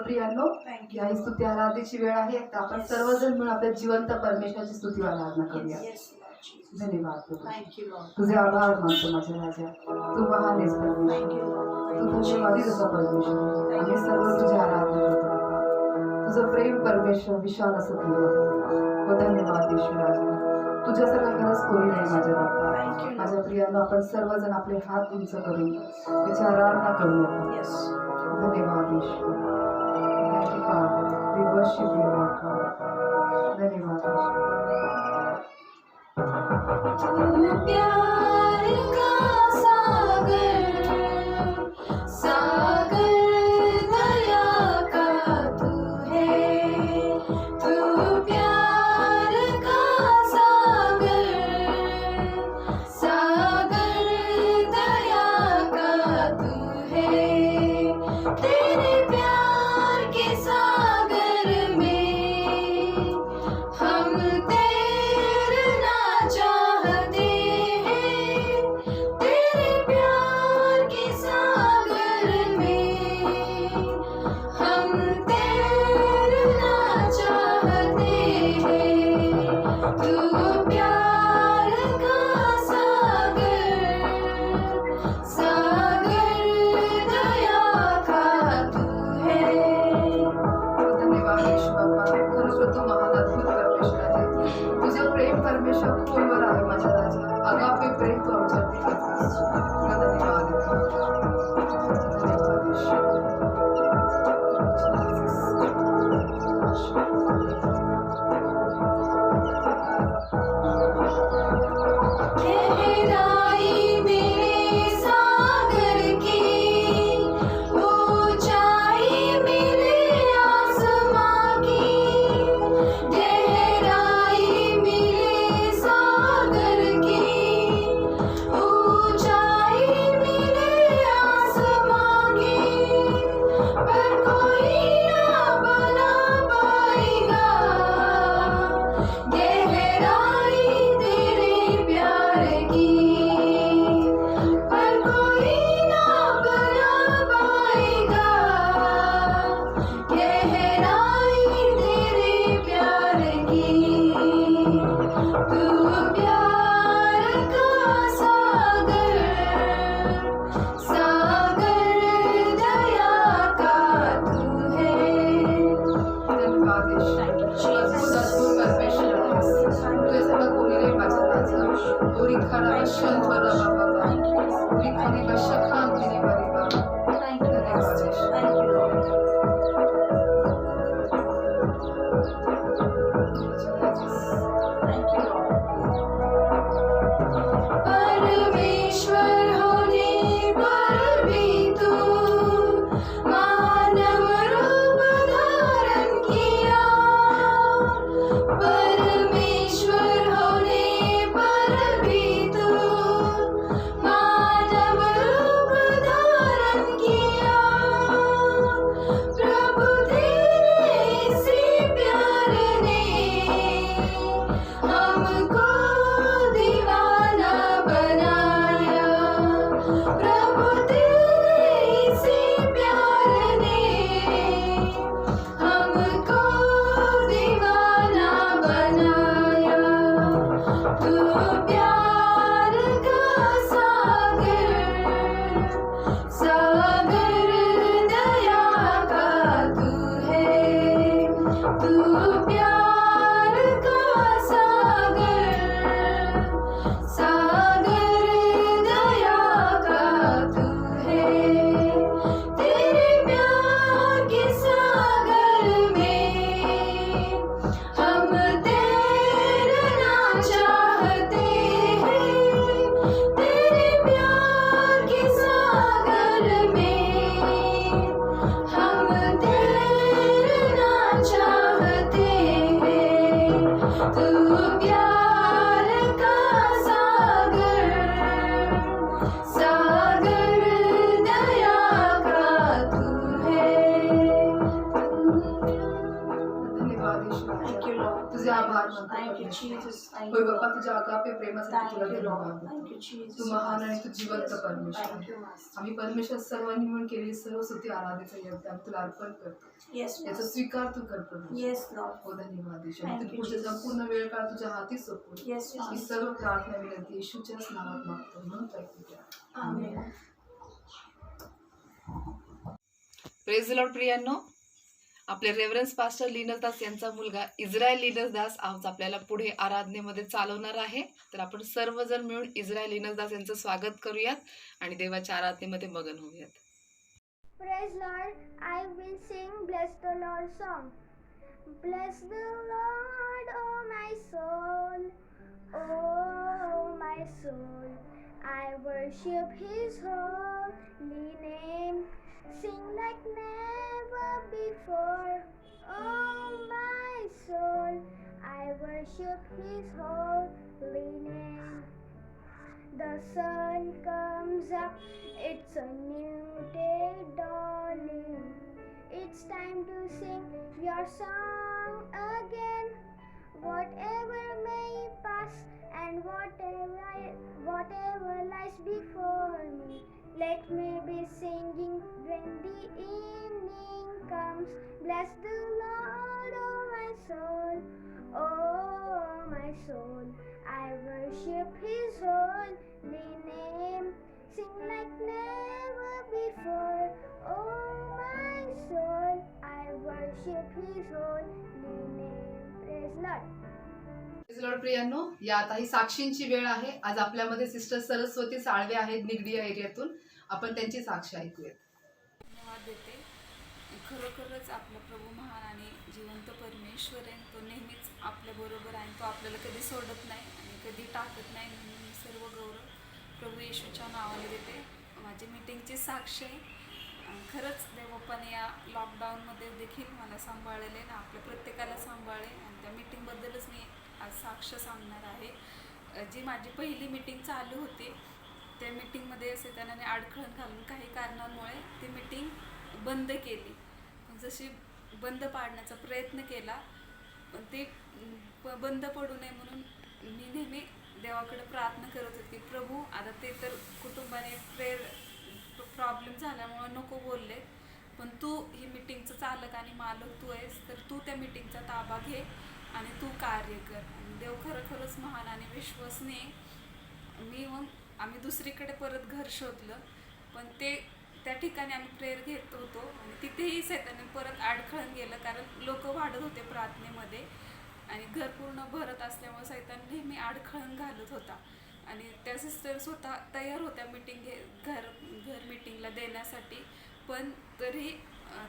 प्रियांनो, या ही स्तुती आराधनेची वेळ आहे. तर आपण सर्वजण मिळून आपल्या जिवंत परमेश्वराची स्तुती आराधना करूया. धन्यवाद प्रभू. तुझे आभार मानतो माझ्या राजा. तू महान आहेस परमेश्वर. तू धन्यवादी तुझा परमेश्वर. आम्ही सर्व तुझी आराधना करतो बाबा. तुझं प्रेम परमेश्वर विशाल असं केलं आहे. धन्यवाद ईश्वर राजा. तुझ्यासारखा खरंच कोणी नाही माझ्या बाबा. माझ्या प्रियांनो, आपण सर्वजण आपले हात उंच करून त्याची आराधना करूया. धन्यवाद ईश्वर. Thank you, Father. We worship you, Lord God. धन्यवाद तू प्यार का सागर, सागर दया का तू है। तू प्यार का सागर, सागर दया का तू है। तेरे प्यार के सागर में हम तैरना चाहते हैं। तेरे प्यार के सागर में हम तैरना चाहते हैं। तू प्यार का सागर, सागर दया का तू है। धन्यवाद ईश्वर बाबा. खरोखर तू महान अद्भुत परमेश्वर आहे. तुझे प्रेम परमेश्वर खोलवर आहे माझ्या राजा. अगापे प्रेम तू आमच्यावरती करतेस. तुला धन्यवाद देतो. धन्यवाद ईश्वर. गहराई मेरे सागर की, ऊंचाई मेरे आसमां की। गहराई मेरे सागर की, ऊंचाई मेरे आसमां की। पर कोई ना बना पाएगा गहराई तेरे प्यार की। पर कोई ना बना पाएगा गहराई तेरे प्यार की। तू प्यार का सागर, सागर दया का तू है। धन्यवाद ईश्वर. अद्भुत अद्भुत परमेश्वर आहेस. तुझ्यासारखा कोणी नाही माझ्या राजा. ओरी खरा शंभर बाबा. ओरी खरी बशखान तिने बरी बाबा. धन्यवाद ईश्वर. परमेश्वर होने पर भी तू मानव रूप धारण किया। परमेश्वर होने पर भी तू Jesus. Thank होय you, बाप्पा Lord. तुझ्या अगापे प्रेमासाठी तुला Thank you, Lord. धन्यवाद Thank देतो. you, Jesus. तू महान आणि तू जिवंत Yes, Lord. परमेश्वर Thank आहे. you, Master. आम्ही परमेश्वर सर्वांनी म्हणून केलेली सर्व स्तुती आराधनेचं यज्ञ आम्ही तुला अर्पण करतो. Yes, याचा Master. स्वीकार तू कर प्रभू. Yes, Lord. हो धन्यवाद येशू. Thank आणि you, तू पुढचे Jesus. संपूर्ण वेळ काळ तुझ्या हाती सोपवू. Yes, ही Master. सर्व प्रार्थना विनंती येशूच्याच नावात मागतो म्हणून ऐकूया. Amen. प्रेज लॉर्ड प्रियांनो, आपले रेव्हरन्स पास्टर लिनस दास यांचा मुलगा इस्रायल लिनस दास आज आपल्याला पुढे आराधनेमध्ये चालवणार आहे. तर आपण सर्वजण मिळून इस्रायल लिनस दास यांचं स्वागत करूयात आणि देवाच्या आराधनेमध्ये Magan होऊयात. Praise Lord, I will sing bless the Lord song. Bless the Lord, oh my soul, oh my soul. I worship His holy name, sing like never before. Oh my soul, I worship His holy name. The sun comes up, it's a new day dawning. It's time to sing your song again. Whatever may pass and whatever lies before me, let me be singing when the evening comes. Bless the Lord, oh my soul, oh my soul. I worship His holy name, sing like never before. Oh my soul, I worship His holy name. Praise Lord. Praise Lord प्रियांनो, या आता ही साक्षींची वेळ आहे. आज आपल्यामध्ये sister Saraswati Salve आहेत निगडी या एरियातून. आपण त्यांची साक्ष ऐकूयात. धन्यवाद देते. खरोखरच आपला प्रभू महान आणि जिवंत परमेश्वर आहे. तो नेहमीच आपल्याबरोबर आहे. तो आपल्याला कधी सोडत नाही आणि कधी टाकत नाही. म्हणून मी सर्व गौरव प्रभू येशूच्या नावाने देते. माझी मीटिंगची साक्ष आहे. खरंच देवबापाने या लॉकडाऊनमध्ये देखील मला सांभाळलेले ना आपल्या प्रत्येकाला सांभाळले आणि त्या मीटिंगबद्दलच मी आज साक्ष सांगणार आहे. जी माझी पहिली मीटिंग चालू होती त्या मीटिंगमध्ये असे त्याने अडखळण घालून काही कारणांमुळे ती मीटिंग बंद केली. जशी बंद पाडण्याचा प्रयत्न केला पण ते बंद पडू नये म्हणून मी नेहमी देवाकडे प्रार्थना करत होते की प्रभू आता ते तर कुटुंबाने प्रॉब्लेम झाल्यामुळं नको बोलले पण तू ही मीटिंगचं चालक आणि मालक तू आहेस तर तू त्या मीटिंगचा ताबा घे आणि तू कार्य कर. आणि देव खरंच महान आणि विश्वसनीय. मग आम्ही दुसरीकडे परत घर शोधलं पण त्या ठिकाणी आम्ही प्रेयर घेत होतो आणि तिथेही सैताने परत अडखळून गेलं कारण लोक वाढत होते प्रार्थनेमध्ये आणि घर पूर्ण भरत असल्यामुळे सैतान नेहमी अडखळून घालत होता. आणि त्या सिस्टर स्वतः तयार होत्या घर मीटिंगला देण्यासाठी पण तरी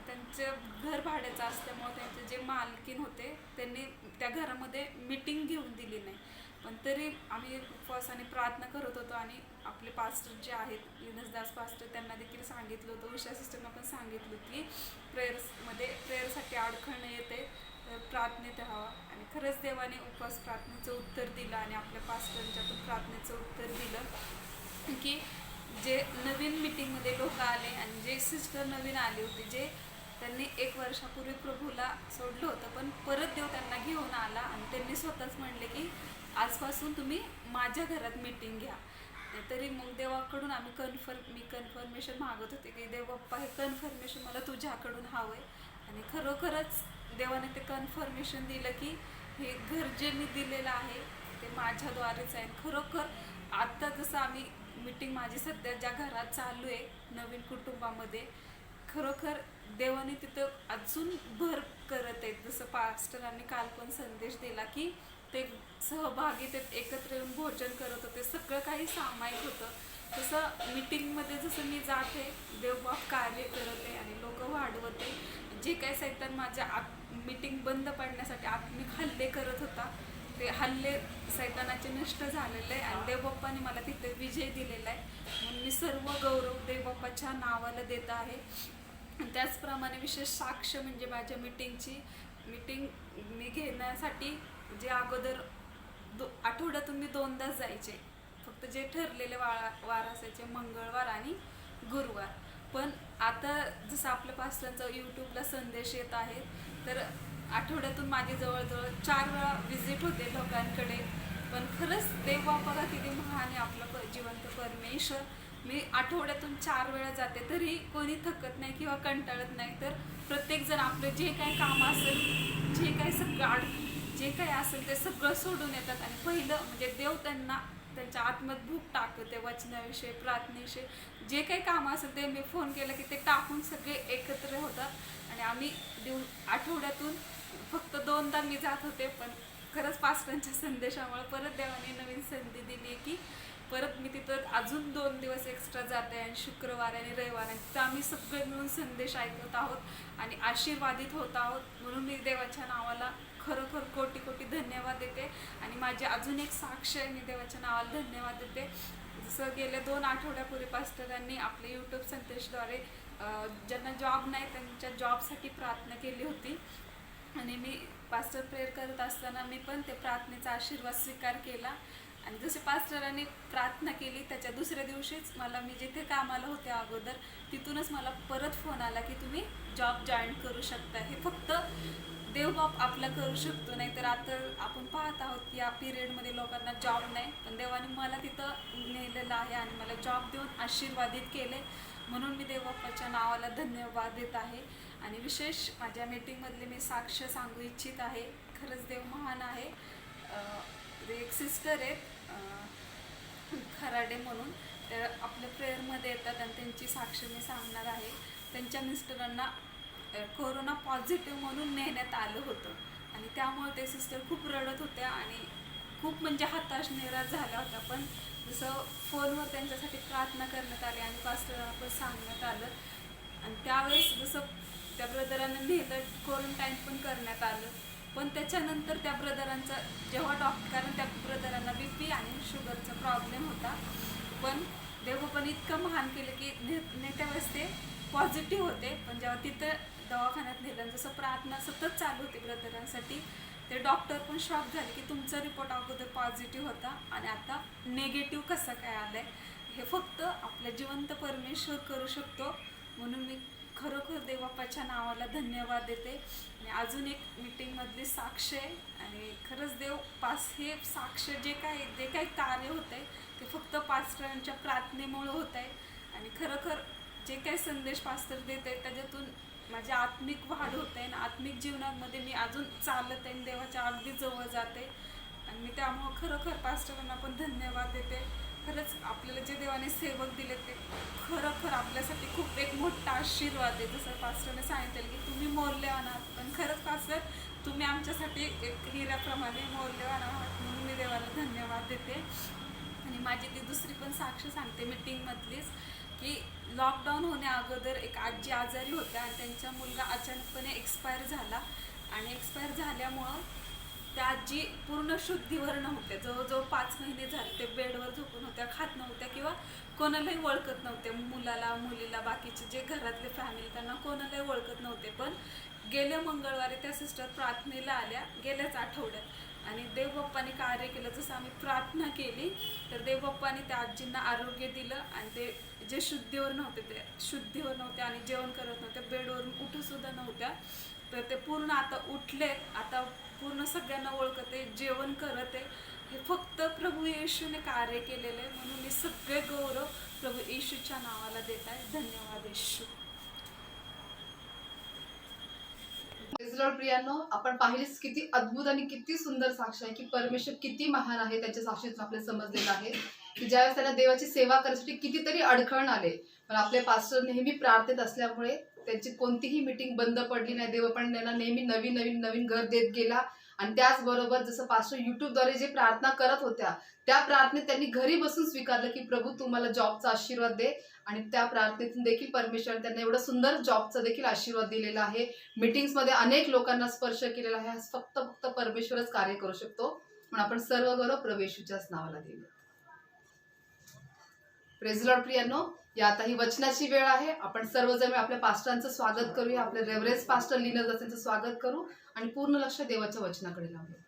त्यांचं घर भाड्याचं असल्यामुळे त्यांचे जे मालकीन होते त्यांनी त्या घरामध्ये मीटिंग घेऊन दिली नाही. पण तरी आम्ही उपवासाने प्रार्थना करत होतो आणि आपले पास्टर जे आहेत लिनसदास पास्टर त्यांना देखील सांगितलं होतं. उषा सिस्टरना पण सांगितलं की प्रेयरसाठी अडखळणं येते तर प्रार्थनेत राहावा. आणि खरंच देवाने उपवास प्रार्थनेचं उत्तर दिलं आणि आपल्या पास्टरच्यातून प्रार्थनेचं उत्तर दिलं की जे नवीन मीटिंगमध्ये लोक आले आणि जे सिस्टर नवीन आले होते जे त्यांनी 1 वर्षापूर्वी प्रभूला सोडलं होतं पण परत देव त्यांना घेऊन आला आणि त्यांनी स्वतःच म्हणले की आजपासून तुम्ही माझ्या घरात मीटिंग घ्या. तरी मग देवाकडून आम्ही कन्फर्मेशन मागत होते की देव बाप्पा हे कन्फर्मेशन मला तुझ्याकडून हवं आहे. आणि खरोखरच देवाने ते कन्फर्मेशन दिलं की हे घर जे मी दिलेलं आहे ते माझ्याद्वारेच आहे. खरोखर आत्ता जसं आम्ही मीटिंग माझी सध्या ज्या घरात चालू आहे नवीन कुटुंबामध्ये खरोखर देवाने तिथं अजून भर करत आहेत. जसं पास्टरांनी काल पण संदेश दिला की ते सहभागी ते एकत्र येऊन भोजन करत होते. सगळं काही सामायिक होतं. तसं मीटिंगमध्ये जसं मी जाते देवबाप कार्य करत आहे आणि लोक वाढवते. जे काही सैतान माझ्या मीटिंग बंद पडण्यासाठी आत्मिक हल्ले करत होता ते हल्ले सैतानाचे नष्ट झालेले आहे आणि देवबाप्पाने मला तिथे विजय दिलेला आहे. म्हणून मी सर्व गौरव देवबाप्पाच्या नावाला देत आहे. त्याचप्रमाणे विशेष साक्ष म्हणजे माझ्या मीटिंग मी घेण्यासाठी जे अगोदर आठवड्यातून मी 2दाच जायचे. फक्त जे ठरलेले वार असायचे मंगळवार आणि गुरुवार. पण आता जसं आपल्या पास्टरांचा यूट्यूबला संदेश येत आहे तर आठवड्यातून माझी जवळजवळ 4 वेळा व्हिजिट होते लोकांकडे. पण खरंच देव बघा किती महान आहे आपला जिवंत परमेश्वर. मी आठवड्यातून 4 वेळा जाते तरी कोणी थकत नाही किंवा कंटाळत नाही. तर प्रत्येकजण आपलं जे काही काम असेल, जे काही सगळं जे काही असेल ते सगळं सोडून येतात आणि पहिलं म्हणजे देव त्यांना त्यांच्या आत्म्यात भूक टाकते. वचनाविषयी, प्रार्थनेविषयी जे काही काम असेल ते मी फोन केलं की ते टाकून सगळे एकत्र होतात आणि आम्ही आठवड्यातून फक्त 2दा मी जात होते. पण खरंच पास्टरांच्या संदेशामुळे परत देवाने नवीन संधी दिली की परत मी तिथं अजून 2 दिवस एक्स्ट्रा जाते आणि शुक्रवार आणि रविवार आणि तिथं आम्ही सगळे मिळून संदेश ऐकत आहोत आणि आशीर्वादित होत आहोत. म्हणून मी देवाच्या नावाला खरोखर कोटी कोटी धन्यवाद देते. आणि माझी अजून एक साक्ष आहे, मी देवाच्या नावाला धन्यवाद देते. जसं गेल्या 2 आठवड्यापूर्वी पास्टरांनी आपल्या यूट्यूब संदेशद्वारे ज्यांना जॉब नाही त्यांच्या जॉबसाठी प्रार्थना केली होती आणि मी पास्टर प्रेयर करत असताना मी पण ते प्रार्थनेचा आशीर्वाद स्वीकार केला. आणि जसे पास्टरांनी प्रार्थना केली त्याच्या दुसऱ्या दिवशीच मला, मी जिथे कामाला होते अगोदर तिथूनच मला परत फोन आला की तुम्ही जॉब जॉईन करू शकता. हे फक्त देवबाप आपला करू शकतो. नाही तर आता आपण पाहत आहोत की या पिरियडमध्ये लोकांना जॉब नाही, पण देवाने मला तिथं नेलेलं आहे आणि मला जॉब देऊन आशीर्वादित केले. म्हणून मी देवबापाच्या नावाला धन्यवाद देत आहे. आणि विशेष माझ्या मीटिंगमधले मी साक्ष सांगू इच्छित आहे. खरंच देव महान आहे. एक सिस्टर आहेत खराडे म्हणून, तर आपल्या प्रेयरमध्ये येतात आणि त्यांची साक्ष मी सांगणार आहे. त्यांच्या मिस्टरांना कोरोना पॉझिटिव्ह म्हणून नेण्यात आलं होतं आणि त्यामुळे ते सिस्टर खूप रडत होत्या आणि खूप म्हणजे हताश निराश झाल्या होत्या. पण जसं फोनवर त्यांच्यासाठी प्रार्थना करण्यात आली आणि पास्टरांना पण सांगण्यात आलं आणि त्यावेळेस जसं त्या ब्रदरांना नेलं, क्वारंटाईन पण करण्यात आलं. पण त्याच्यानंतर त्या ब्रदरांचा जेव्हा कारण त्या ब्रदरांना BP आणि शुगरचा प्रॉब्लेम होता, पण देवबापाने इतकं महान केलं की नेत्या वेळेस ते पॉझिटिव्ह होते. पण जेव्हा तिथं दवाखान्यात नेलं, जसं प्रार्थना सतत चालू होती ब्रदरांसाठी, ते डॉक्टर पण शॉक झाले की तुमचा रिपोर्ट अगोदर पॉझिटिव्ह होता आणि आता निगेटिव्ह कसं काय आलं आहे. हे फक्त आपल्या जिवंत परमेश्वर करू शकतो. म्हणून मी खरोखर देवबापाच्या नावाला धन्यवाद देते. आणि अजून एक मीटिंगमधली साक्ष आहे आणि खरंच देव हे साक्ष जे काही कार्य होत आहे ते फक्त पास्टरांच्या प्रार्थनेमुळे होत आहे. आणि खरोखर जे काही संदेश पास्टर देत आहे त्याच्यातून माझी आत्मिक वाढ होत आहे आणि आत्मिक जीवनामध्ये मी अजून चालत आहे, देवाच्या अगदी जवळ जाते. आणि मी त्यामुळं खरोखर पास्टरांना पण धन्यवाद देते. खरंच आपल्याला जे देवाने सेवक दिले ते खरोखर आपल्यासाठी खूप एक मोठा आशीर्वाद आहे. जसं पास्टरने सांगितलं की तुम्ही मौल्यवान आहात, पण खरंच पास्टर तुम्ही आमच्यासाठी एक हिऱ्याप्रमाणे मौल्यवान आहात. म्हणून मी देवाला धन्यवाद देते. आणि माझी ती दुसरी पण साक्ष सांगते मीटिंगमधलीच की लॉकडाऊन होण्या अगोदर एक आजी आजारी होत्या आणि त्यांचा मुलगा अचानकपणे एक्सपायर झाला आणि एक्सपायर झाल्यामुळं त्या आजी पूर्ण शुद्धीवर नव्हत्या. जवळजवळ 5 महिने झाले ते बेडवर झोपून होत्या, खात नव्हत्या किंवा कोणालाही ओळखत नव्हते. मुलाला, मुलीला, बाकीचे जे घरातले फॅमिली त्यांना कोणालाही ओळखत नव्हते. पण गेल्या मंगळवारी त्या सिस्टर प्रार्थनेला आल्या गेल्याच आठवड्यात आणि देवबाप्पाने कार्य केलं. जसं आम्ही प्रार्थना केली तर देवबाप्पाने त्या आजींना आरोग्य दिलं आणि ते जे शुद्धीवर नव्हते आणि जेवण करत नव्हते, बेडवरून उठूसुद्धा नव्हत्या, तर ते पूर्ण आता उठले, आता पूर्ण सगळ्यांना ओळखते, जेवण करत आहे. हे फक्त प्रभू येशूने कार्य केलेलं आहे. म्हणून मी सगळे गौरव प्रभू येशूच्या नावाला देत आहे. धन्यवाद येशू. प्रियांनो, आपण पाहिलीच किती अद्भुत आणि किती सुंदर साक्ष आहे की परमेश्वर किती महान आहे. त्याच्या साक्षीतून आपल्याला समजलेलं आहे की ज्यावेळेस त्यांना देवाची सेवा करण्यासाठी कितीतरी अडखण आले, पण आपले पास्टर नेहमी प्रार्थनेत असल्यामुळे त्यांची कोणतीही मीटिंग बंद पडली नाही. देवपण त्यांना नेहमी नवीन घर देत गेला. आणि त्याचबरोबर जसं पास्टर यूट्यूबद्वारे जे प्रार्थना करत होत्या त्या प्रार्थनेत त्यांनी घरी बसून स्वीकारलं की प्रभू तू मला जॉबचा आशीर्वाद दे. आणि त्या प्रार्थनेतून देखील परमेश्वर त्यांना एवढं सुंदर जॉबचा देखील आशीर्वाद दिलेला आहे. मीटिंग्समध्ये अनेक लोकांना स्पर्श केलेला आहे. फक्त परमेश्वरच कार्य करू शकतो. म्हणून आपण सर्व गौरव प्रभू येशूच्याच नावाला देऊ. प्रेज लॉर्ड प्रियांनो, या आता ही वचनाची वेळ आहे. आपण सर्वजण आपल्या पास्टरांचं स्वागत करूया. आपले रेव्हरन्स पास्टर लीनदास यांचं स्वागत करू आणि पूर्ण लक्ष देवाच्या वचनाकडे लावूया.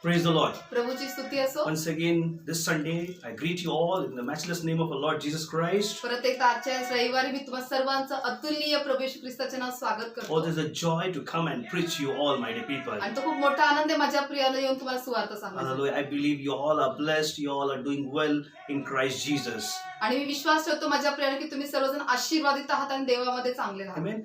Praise the Lord. प्रभूची स्तुती असो. Once again, this Sunday, I greet you all in the matchless name of our Lord Jesus Christ. परत एकदा आजच्या या रविवारी मी तुम्हा सर्वांचं अतुलनीय प्रभू येशू ख्रिस्ताचे नाव स्वागत Oh, करतो. there's a joy to come and preach you all, my dear people. आणि तो खूप मोठा आनंद आहे माझ्या प्रियाला येऊन तुम्हाला सुवार्ता सांगायचा. Hallelujah. I believe you all are blessed. You all are doing well in Christ Jesus. आणि मी विश्वास ठेवतो माझ्या प्रियाने की तुम्ही सर्वजण आशीर्वादित आहात आणि देवामध्ये चांगले आहात. Amen.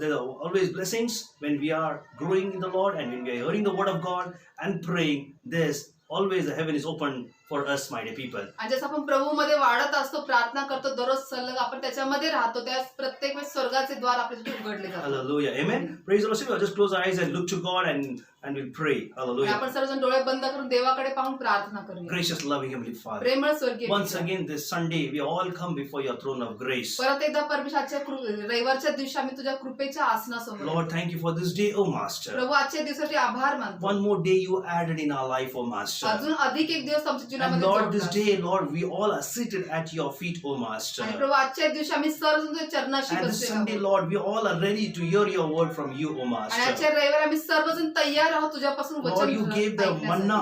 There are always blessings when we are growing in the Lord and when we are hearing the word of God and praying. There's always the heaven is open for us, my dear people. आणि जसं आपण प्रभूमध्ये वाढत असतो, प्रार्थना करतो, दररोज सलग आपण त्याच्यामध्ये राहतो, त्या प्रत्येक वेळेस स्वर्गाचे द्वार आपल्यासाठी उघडले जातात. Hallelujah. Amen. Praise the Lord. So we'll just close our eyes and look to God and we'll pray. आणि Hallelujah. आपण सर्वजण डोळे बंद करून देवाकडे पाहून प्रार्थना करूया. Gracious, loving Heavenly Father. प्रेमळ स्वर्गीय Once पिता. again this Sunday we all come before your throne of grace. परत एकदा परमेश्वराच्या रविवारच्या दिवशी आम्ही तुझ्या कृपेच्या आसनासमोर Lord, thank you for this day, oh Master. प्रभू आजच्या दिवसासाठी आभार मानतो. One more day you added in our life, oh Master. अजून अधिक एक दिवस आमच्या And जीवनामध्ये Lord, this जोडलास. day, Lord, we all are seated at your feet, oh Master. आणि प्रभू आजच्या दिवशी आम्ही सर्वजण तुझ्या चरणाशी And this बसलेलो Sunday, आहोत. Lord, we all are ready to hear your word from you, oh आणि Master. आजच्या रविवारी आम्ही सर्वजण तयार आहोत तुझ्यापासून Lord, वचन you gave the ऐकण्यासाठी. manna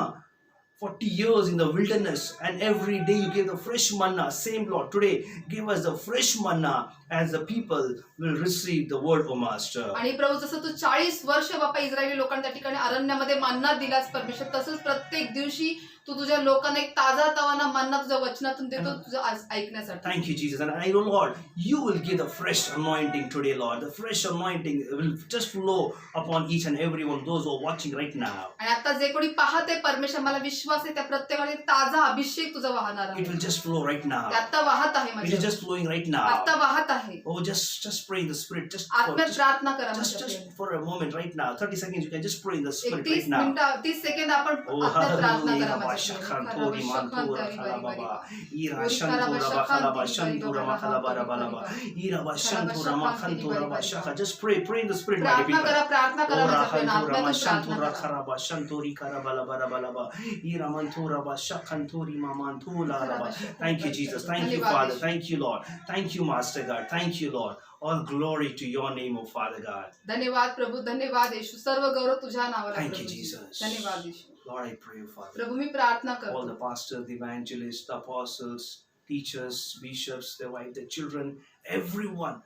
40 years in the wilderness, and every day you gave the fresh manna. Same Lord, today give us the fresh manna as the people will receive the word, O Master. आणि प्रभू जसं तू 40 वर्ष बापा Israeli लोकांना त्या ठिकाणी अरण्यामध्ये मन्ना दिलास परमेश्वर, तसंच प्रत्येक दिवशी तू तुझ्या लोकांना एक ताजा तवाना मन्ना तुझ्या वचनातून देतो तुझं ऐकण्यासाठी. Thank you, Jesus. And I know, Lord, you will give the fresh anointing today, Lord. The fresh anointing will just flow upon each and every one of those who are watching right now. आणि आता जे कोणी पाहते परमेश्वर, मला विश्वास आहे त्या प्रत्येकाने ताजा अभिषेक तुझा वाहणार It आहे. will just flow right now. ते आता वाहत आहे It is माझ्या, just flowing right now. आता वाहत आहे. Oh, just pray in the Spirit. आत्म्यात प्रार्थना करा Just माझ्या. for a moment right now. 30 seconds, you can just pray in the Spirit 30 right now. मिनिटं 30 सेकंद आपण Oh, आत्म्यात प्रार्थना hallelujah. करा Rabba माझ्या. Shakhantori Mantura Khalababa. Ira Shantura Bakhalaba Shantura Makhalaba Rabalaba. Ira Bashantura Makhantura Bashaka. Just pray in the Spirit, my प्रार्थना people. करा, प्रार्थना करा Ora माझ्या प्रिय, Hantura आत्म्यातून प्रार्थना Mashantura करा. Karaba Shanturi Karabalaba Rabalaba. Ira Mantura Bashakanturi Mamantula Raba. Thank you, Jesus. Thank you, Father. Thank you, Lord. Thank you, Master God. Thank you, Lord. All glory to your name, O Father God. धन्यवाद प्रभू, धन्यवाद येशू, सर्व गौरव तुझ्या नावाला. Thank you, Prabhu. Jesus. धन्यवाद येशू. Lord, I pray, O Father. प्रभू मी प्रार्थना All करतो. the pastors, the evangelists, the apostles, teachers, bishops, their wives, their children, everyone.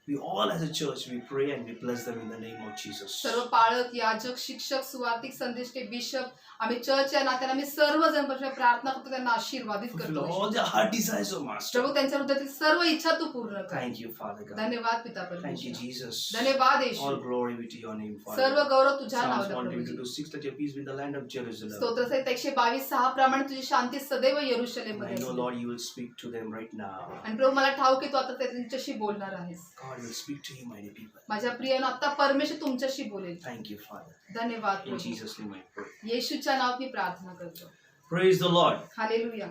We all as a church, we pray and we bless them in the name of Jesus. सर्व पाळक, याजक, शिक्षक, सुवार्तिक, संदेष्टे, bishop, आम्ही church या नात्याने आम्ही सर्वजण परमेश्वर प्रार्थना करतो, त्यांना आशीर्वादित Fulfill करतो. all their heart desires, O Master. प्रभू त्यांच्या हृदयातील सर्व इच्छा तू पूर्ण कर. Thank you, Father God. धन्यवाद पिता Thank you, परमेश्वर. Jesus. धन्यवाद All Yeshu. glory be to your name, सर्व Father. गौरव तुझ्या Psalms नावाला 122:6, let your peace be in the land of Jerusalem. स्तोत्रसहित 122:6 प्रमाणे तुझी शांती सदैव And यरूशलेममध्ये I know, असू. Lord, you will speak to them right now. आणि प्रभू मला ठाऊक आहे तू आता त्यांच्याशी बोलणार आहेस. God will speak to you, my dear people. माझ्या प्रियानं आता परमेश्वर तुमच्याशी बोलेल. Thank you, Father. धन्यवाद In Prabhu. Jesus' name I pray. येशूच्या नावात मी प्रार्थना करतो. Praise the Lord. Hallelujah.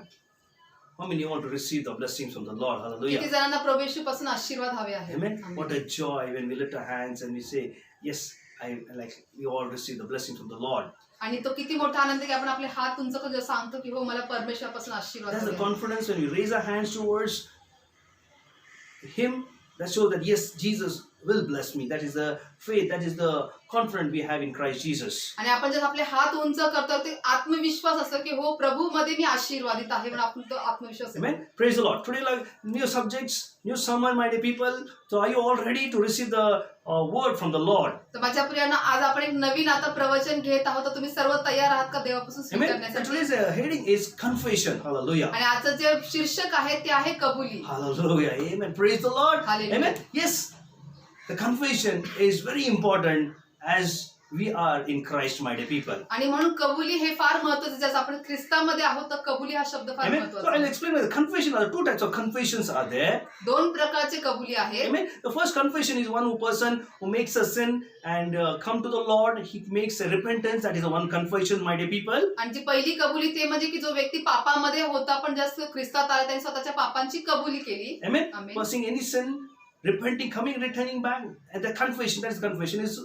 How many want to receive the blessings from the Lord? किती Hallelujah. जणांना प्रभू येशूपासून आशीर्वाद हवे आहे. Amen. Amen. What a joy when we lift our hands and we say, yes, we all receive the blessings from the Lord. आणि तो किती मोठा आनंद आहे की आपण आपले हात उंच करून सांगतो की हो मला परमेश्वरापासून आशीर्वाद That's the हवे आहे. confidence when we raise our hands towards Him. That shows that yes, Jesus will bless me. That is the faith, that is the confidence we have in Christ Jesus. आणि आपण जेव्हा आपले हात उंच करतो ते आत्मविश्वास असतो की हो प्रभू मध्ये मी आशीर्वादित आहे म्हणून आपण तो आत्मविश्वास येतो. Amen. Praise the Lord. Today, like new subjects, new sermon, my dear people. So, are you all ready to receive the word from the Lord? तर माझ्या प्रियांना आज आपण एक नवीन आता प्रवचन घेत आहोत, तर तुम्ही सर्व तयार आहात का देवापासून Amen. And स्वीकारण्यासाठी? today's heading is confession. Hallelujah. आणि आजचं जे शीर्षक आहे ते आहे कबुली. Hallelujah. Amen. Praise the Lord. Hallelujah. Amen. Yes. The confession is very important as we are in Christ, my dear people. आणि म्हणून कबुली हे फार महत्त्वाचं आहे. जसं आपण ख्रिस्तामध्ये आहोत तर कबुली हा शब्द फार Amen. So महत्त्वाचा I'll आहे. explain the confession. There are two types of confessions are there. दोन प्रकारचे कबुली आहेत. Amen. The first confession is one person who makes a sin and come to the Lord. He makes a repentance. That is the one confession, my dear people. आणि जी पहिली कबुली ते म्हणजे की जो व्यक्ती पापामध्ये होता पण जास्त ख्रिस्तात आला त्याने स्वतःच्या पापांची कबुली केली. Amen. Amen. Passing any sin, repenting, coming, returning back. And the confession, that is confession, is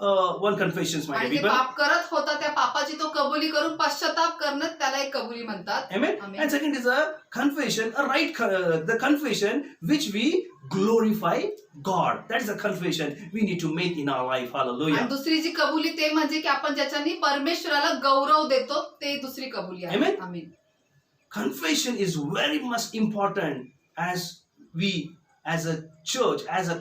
one confession, my आणि dear ते people. पाप करत होता त्या पापाची तो कबुली करून पश्चाताप करणं त्याला एक कबुली म्हणतात. Amen. Amen. And second is a confession, a right, the confession which we glorify God. That is a confession we need to make in our life. आणि Hallelujah. दुसरी जी कबुली ते म्हणजे की आपण ज्याच्यानी परमेश्वराला गौरव देतो ते दुसरी कबुली आहे. Amen. Amen. Confession is very much important as we, as a church, as a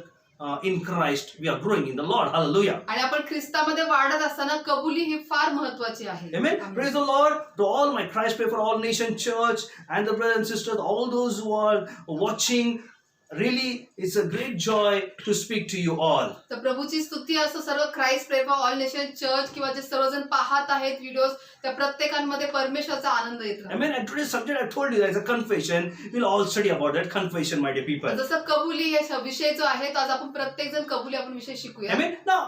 in Christ, we are growing in the Lord. Hallelujah. आणि आपण ख्रिस्तामध्ये वाढत असताना कबुली ही फार महत्वाची आहे. Amen. Amen. Praise the Lord. To all my Christ Pray for All Nation Church and the brothers and sisters, all those who are watching, really, it's a great joy to speak to you all. तर प्रभूची स्तुती असो सर्व Christ प्रे for all nation church किंवा जे सर्वजण पाहत आहेत व्हिडिओज त्या प्रत्येकांमध्ये परमेश्वराचा आनंद येत राहतो. Amen. And today's subject I told you as a confession. We'll all study about that confession, my dear people. जसं कबुली हे विषय जो आहे तो आज आपण प्रत्येक जण कबुली आपण विषय शिकूया. Amen. Now,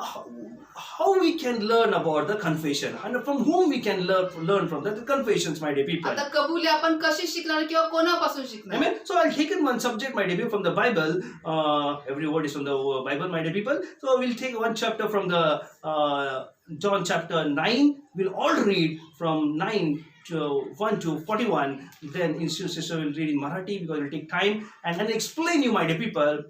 how we can learn about the confession and from whom we can learn from the confessions, my dear people. आता कबुली आपण कशी शिकणार किंवा कोणापासून शिकणार. Amen. So I'll take in one subject, my dear people, from the Bible. Every word is from the Bible, my dear people. So we'll take one chapter from the John chapter 9. We'll all read from 9 to 1 to 41. Then sister will read in Marathi because it will take time and then explain you, my dear people,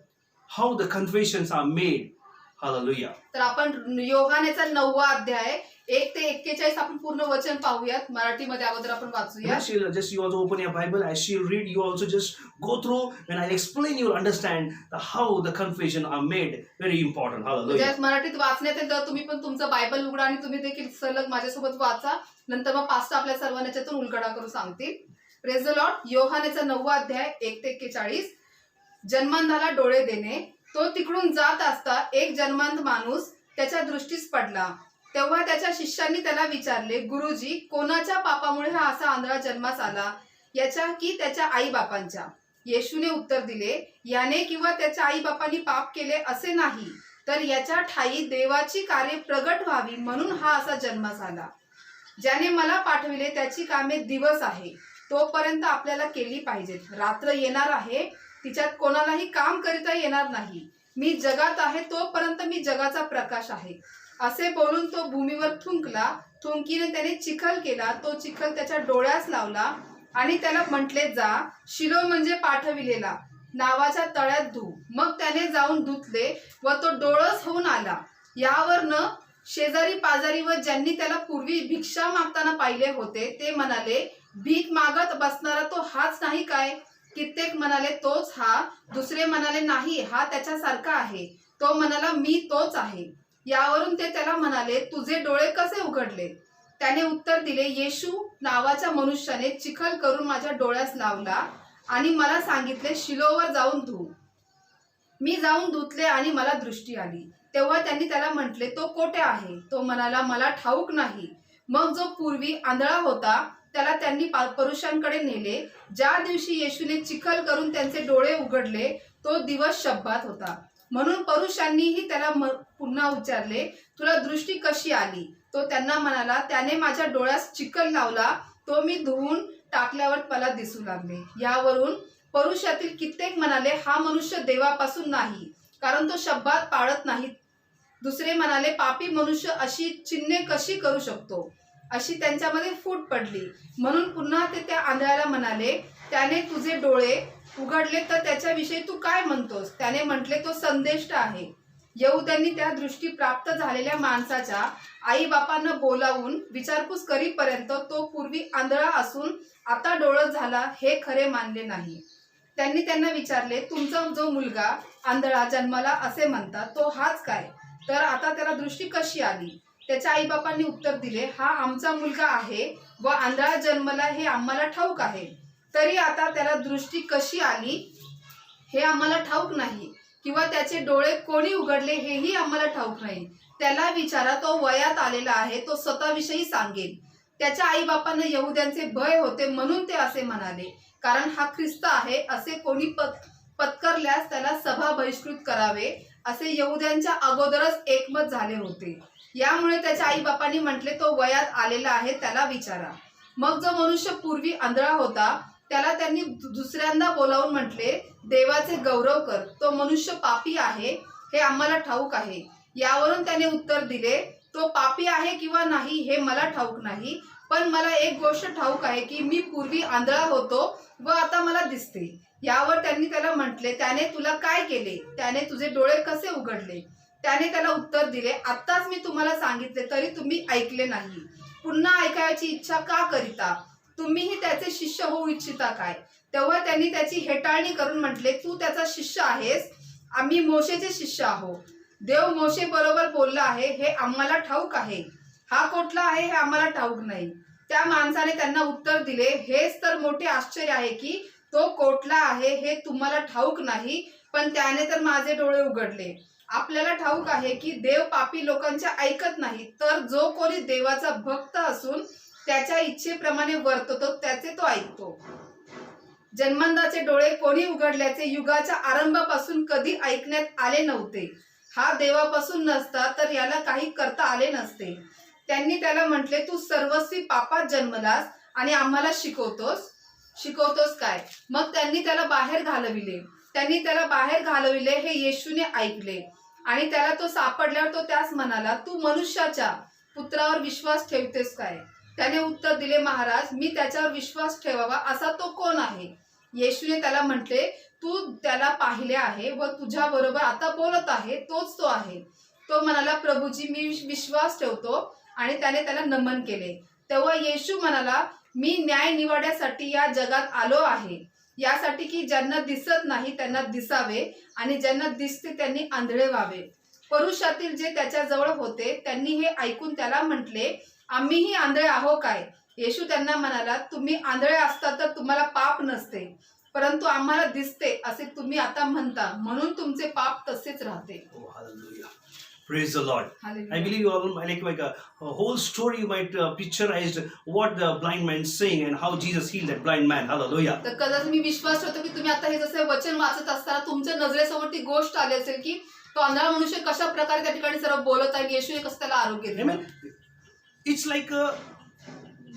how the confessions are made. Hallelujah. तर आपण योहानेचा 9वा अध्याय 1 ते 41 आपण पूर्ण वचन पाहूयात. मराठीमध्ये अगोदर आपण वाचूया. Amen. She'll just, you also open your Bible as she'll read, you also just go through and I'll explain, you'll understand how the confession are made. Very important. Hallelujah. म्हणजे मराठीत वाचण्यात येईल तर तुम्ही पण तुमचं बायबल उघडा आणि तुम्ही देखील सलग माझ्यासोबत वाचा. नंतर मग पास्टर आपल्या सर्वांना याच्यातून उलगडा करून सांगतील. Praise the Lord. योहानेचा 9वा अध्याय 1 ते 41. जन्मांधाला डोळे देणे. तो तिकडून जात असता एक जन्मांध माणूस त्याच्या दृष्टीस पडला. तेव्हा त्याच्या शिष्यांनी त्याला विचारले, गुरुजी, कोणाच्या पापामुळे हा असा आंधळा जन्मास आला, याच्या की त्याच्या आई बापांच्या? येशूने उत्तर दिले, याने किंवा त्याच्या आई बापांनी पाप केले असे नाही, तर याच्या ठायी देवाची कार्य प्रगट व्हावी म्हणून हा असा जन्मास आला. ज्याने मला पाठविले त्याची कामे दिवस आहे तोपर्यंत आपल्याला केली पाहिजेत. रात्र येणार आहे, तिच्यात कोणालाही काम करिता येणार नाही. मी जगात आहे तोपर्यंत मी जगाचा प्रकाश आहे. असे बोलून तो भूमीवर थुंकला. थुंकीने त्याने चिखल केला. तो चिखल त्याच्या डोळ्यास लावला आणि त्याला म्हटले, जा शिलो म्हणजे पाठविलेला नावाच्या तळ्यात धु. मग त्याने जाऊन धुतले व तो डोळस होऊन आला. यावरनं शेजारी पाजारी व ज्यांनी त्याला पूर्वी भिक्षा मागताना पाहिले होते ते म्हणाले, भीक मागत बसणारा तो हाच नाही काय? कित्येक म्हणाले, तोच हा. दुसरे म्हणाले, नाही, हा त्याच्यासारखा आहे. तो म्हणाला, मी तोच आहे. यावरून ते त्याला म्हणाले, तुझे डोळे कसे उघडले? त्याने उत्तर दिले, येशू नावाच्या मनुष्याने चिखल करून माझ्या डोळ्यास लावला आणि मला सांगितले, शिलोवर जाऊन धु. मी जाऊन धुतले आणि मला दृष्टी आली. तेव्हा त्यांनी त्याला म्हटले, तो कोठे आहे? तो म्हणाला, मला ठाऊक नाही. मग जो पूर्वी आंधळा होता त्याला त्यांनी पुरुषांकडे नेले. ज्या दिवशी येशूने चिखल करून त्यांचे डोळे उघडले तो दिवस शब्बात होता. म्हणून पुरुषांनीही त्याला पुन्हा विचारले, तुला दृष्टी कशी आली? तो त्यांना म्हणाला, त्याने माझ्या डोळ्यास चिखल लावला, तो मी धुवून टाकल्यावर मला दिसू लागले. यावरून पुरुषातील कित्येक म्हणाले, हा मनुष्य देवापासून नाही, कारण तो शब्बात पाळत नाही. दुसरे म्हणाले, पापी मनुष्य अशी चिन्हे कशी करू शकतो? अशी त्यांच्यामध्ये फूट पडली. म्हणून पुन्हा ते त्या आंधळ्याला म्हणाले, त्याने तुझे डोळे उघडले तर त्याच्याविषयी तू काय म्हणतोस? त्याने म्हटले, तो संदेष्ट आहे. यहूद्यांनी त्या दृष्टी प्राप्त झालेल्या माणसाच्या आई बापांना बोलावून विचारपूस करीपर्यंत तो पूर्वी आंधळा असून आता डोळस झाला हे खरे मानले नाही. त्यांनी त्यांना विचारले, तुमचा जो मुलगा आंधळा जन्माला असे म्हणतात तो हाच काय? तर आता त्याला दृष्टी कशी आली? त्याच्या आई बापांनी उत्तर दिले, हा आमचा मुलगा आहे व आंधळा जन्मला हे आम्हाला ठाऊक आहे. तरी आता त्याला दृष्टी कशी आली हे आम्हाला ठाऊक नाही, किंवा त्याचे डोळे कोणी उघडले हेही आम्हाला ठाऊक नाही. त्याला विचारा, तो वयात आलेला आहे, तो स्वतःविषयी सांगेल. त्याच्या आई बापांना यहूद्यांचे भय होते म्हणून ते असे म्हणाले, कारण हा ख्रिस्त आहे असे कोणी पत्करल्यास त्याला सभा बहिष्कृत करावे असे यहूद्यांच्या अगोदरच एकमत झाले होते. यामुळे त्याच्या आई बापांनी म्हटले, तो वयात आलेला आहे, त्याला विचारा. मग जो मनुष्य पूर्वी आंधळा होता त्याला त्यांनी दुसऱ्यांदा बोलावून म्हटले, देवाचे गौरव कर. तो मनुष्य पापी आहे हे आम्हाला ठाऊक आहे. यावरून त्याने उत्तर दिले, तो पापी आहे किंवा नाही हे मला ठाऊक नाही, पण मला एक गोष्ट ठाऊक आहे की मी पूर्वी आंधळा होतो व आता मला दिसते. यावर त्यांनी त्याला म्हटले, त्याने तुला काय केले? त्याने तुझे डोळे कसे उघडले? त्याने त्याला उत्तर दिले, आत्ताच मी तुम्हाला सांगितले तरी तुम्ही ऐकले नाही. पुन्हा ऐकायची इच्छा का करिता? तुम्हीही त्याचे शिष्य होऊ इच्छिता काय? तेव्हा त्यांनी त्याची हेटाळणी करून म्हटले, तू त्याचा शिष्य आहेस, आम्ही मोशेचे शिष्य आहोत. देव मोशे बरोबर बोलला आहे हे आम्हाला ठाऊक आहे, हा कोठला आहे हे आम्हाला ठाऊक नाही. त्या माणसाने त्यांना उत्तर दिले, हेच तर मोठे आश्चर्य आहे की तो कोठला आहे हे तुम्हाला ठाऊक नाही, पण त्याने तर माझे डोळे उघडले. आपल्याला ठाऊक आहे की देव पापी लोकांच्या ऐकत नाही, तर जो कोणी देवाचा भक्त असून त्याच्या इच्छेप्रमाणे वर्ततो त्याचे तो ऐकतो. जन्मंदाचे डोळे कोणी उघडल्याचे युगाच्या आरंभापासून कधी ऐकण्यात आले नव्हते. हा देवापासून नसता तर याला काही करता आले नसते. त्यांनी त्याला म्हटले, तू सर्वस्वी पापात जन्मलास आणि आम्हाला शिकवतोस काय? मग त्यांनी त्याला बाहेर घालविले. हे येशूने ऐकले आणि त्याला तो सापडल्यावर तो त्यास म्हणाला, तू मनुष्याच्या पुत्रावर विश्वास ठेवतेस काय? त्याने उत्तर दिले, महाराज, मी त्याच्यावर विश्वास ठेवावा असा तो कोण आहे? येशूने त्याला म्हटले, तू त्याला पाहिले आहे व तुझ्या बरोबर आता बोलत आहे तोच तो आहे. तो म्हणाला, प्रभूजी, मी विश्वास ठेवतो, आणि त्याने त्याला नमन केले. तेव्हा येशू म्हणाला, मी न्याय निवाड्यासाठी या जगात आलो आहे, यासाठी की ज्यांना दिसत नाही त्यांना दिसावे आणि ज्यांना दिसते त्यांनी आंधळे व्हावे. परुषातील जे त्याच्या जवळ होते त्यांनी हे ऐकून त्याला म्हटले, आम्हीही आंधळे आहो काय? येशू त्यांना म्हणाला, तुम्ही आंधळे असता तर तुम्हाला पाप नसते, परंतु आम्हाला दिसते असे तुम्ही आता म्हणता, म्हणून तुमचे पाप तसेच राहते. Oh, hallelujah. Praise the Lord. Hallelujah. I believe you all like a whole story you might picturized what the blind man saying and how Jesus healed that blind man. Hallelujah. तर कदाचित मी विश्वास ठेवतो की तुम्ही आता हे जसे वचन वाचत असताना तुमच्या नजरेसमोर ती गोष्ट आली असेल की तो आंधळा मनुष्य कशा प्रकारे त्या ठिकाणी सर्व बोलत आहे, येशूने कसं त्याला आरोग्य दिलं. Amen. It's like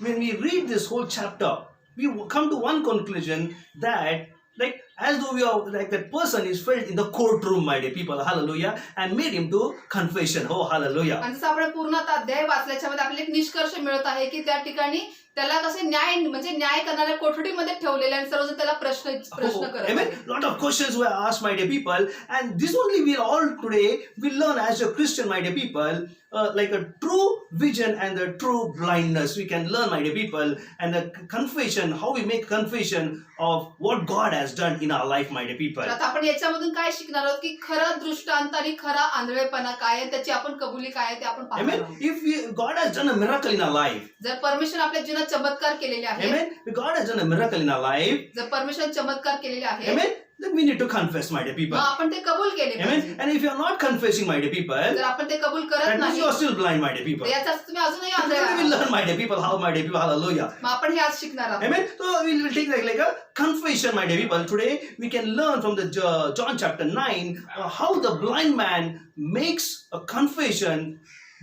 when we read this whole chapter, we come to one conclusion that like as though we are like that person is felt in the courtroom, my dear people, hallelujah, and made him do confession. Oh, hallelujah. आणि जसं आपण पूर्ण आता अध्याय वाचल्याच्या मध्ये आपल्याला एक निष्कर्ष मिळत आहे की त्या ठिकाणी त्याला कसे न्याय करणाऱ्या कोठडीमध्ये ठेवलेले आणि सर्वजण त्याला प्रश्न करत Amen. Lot of questions were asked, my dear people, and this only we all today will learn as a Christian, my dear people, like a true vision and the true blindness. We can learn, my dear people, and the confession, how we make confession of what God has done in our life, my dear people. आता आपण याच्यामधून काय शिकणार आहोत की खरा दृष्टांत आणि खरा आंधळेपणा काय आहे, त्याची आपण कबुली काय आहे ते आपण पाहणार Amen. आहोत. If God has done a miracle in our life, जर परमेश्वर आपल्या जीवनात चमत्कार केलेले आहे, amen. If God has done a miracle in our life, जर परमेश्वर चमत्कार केलेले आहे, amen, then we need to confess, my dear मग people. आपण ते कबूल केले Amen. पाहिजे. And if you are not confessing, my dear people, जर आपण ते कबूल करत that means नाही you are still blind, my dear तर people. याचा अर्थ तुम्ही अजूनही So Andhale today we will आहात. learn, my dear people, how, my dear people, hallelujah. मग आपण हे आज शिकणार आहोत. Amen. So we will take like a confession, my dear people. Today we can learn from the John chapter 9 how the blind man makes a confession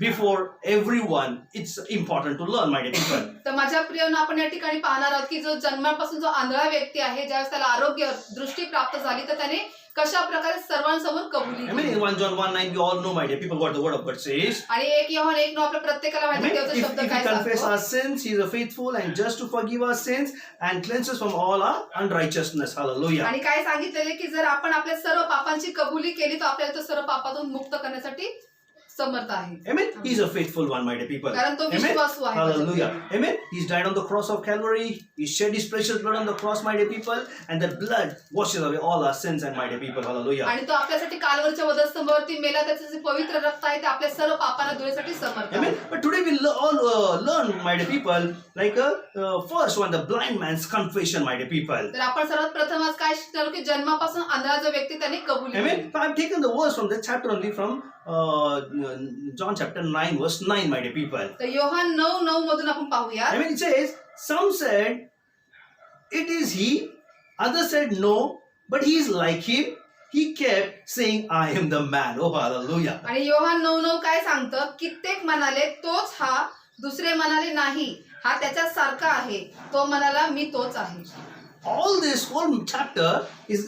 before everyone. It's important to learn, my dear people. तर माझ्या प्रियांनो, आपण या ठिकाणी पाहणार आहोत की जो जन्मापासून जो आंधळा व्यक्ती आहे, ज्यावेळेस त्याला आरोग्य दृष्टी प्राप्त झाली तर त्याने कशा प्रकारे सर्वांसमोर कबुली Amen. केली. In 1 John 1:9, we all know, my dear people, what the word of God says. आणि 1 योहान 1:9 आपल्या प्रत्येकाला माहिती Amen. देवचा If शब्द we काय confess सांगतो. our sins, He is a faithful and just to forgive our sins and cleanse us from all our unrighteousness. Hallelujah. आणि काय सांगितलेले की जर आपण आपल्या सर्व पापांची कबुली केली तर आपल्याला तो सर्व पापातून मुक्त करण्यासाठी समर्थ आहे. Amen. He is a faithful one, my dear people. कारण तो Amen. विश्वासू आहे. Hallelujah. Amen. He's died on the cross of Calvary. He shed His precious blood on the cross, my dear people, and that blood washes away all our sins, and my dear people. Hallelujah. आणि तो आपल्यासाठी कालवरच्या वधस्तंभावरती मेला, त्याचे जे पवित्र रक्त आहे ते आपल्या सर्व पापांना धुण्यासाठी समर्थ आहे. Amen. But today we'll all learn, my dear people, like first one, the blind man's confession, my dear people. तर आपण सर्वात प्रथम आज काय शिकणार की जन्मापासून आंधळा जो व्यक्ती त्याने कबुली केली. Amen. So I've taken the verse from the chapter only from John chapter 9 verse 9, my dear people. तर योहान 9:9 मधून आपण पाहूया. I mean, it says, some said, it is he. Others said, no, but he is like him. He kept saying, I am the man. Oh, hallelujah. आणि योहान 9:9 काय सांगतं, कित्येक म्हणाले तोच हा, दुसरे म्हणाले नाही हा त्याच्या सारखा आहे, तो म्हणाला मी तोच आहे. All this whole chapter is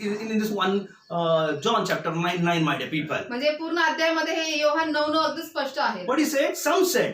in this one John chapter 9, my dear people. म्हणजे पूर्ण अध्यायामध्ये हे योहान 9:9 अगदी स्पष्ट आहे. What he said? Some said.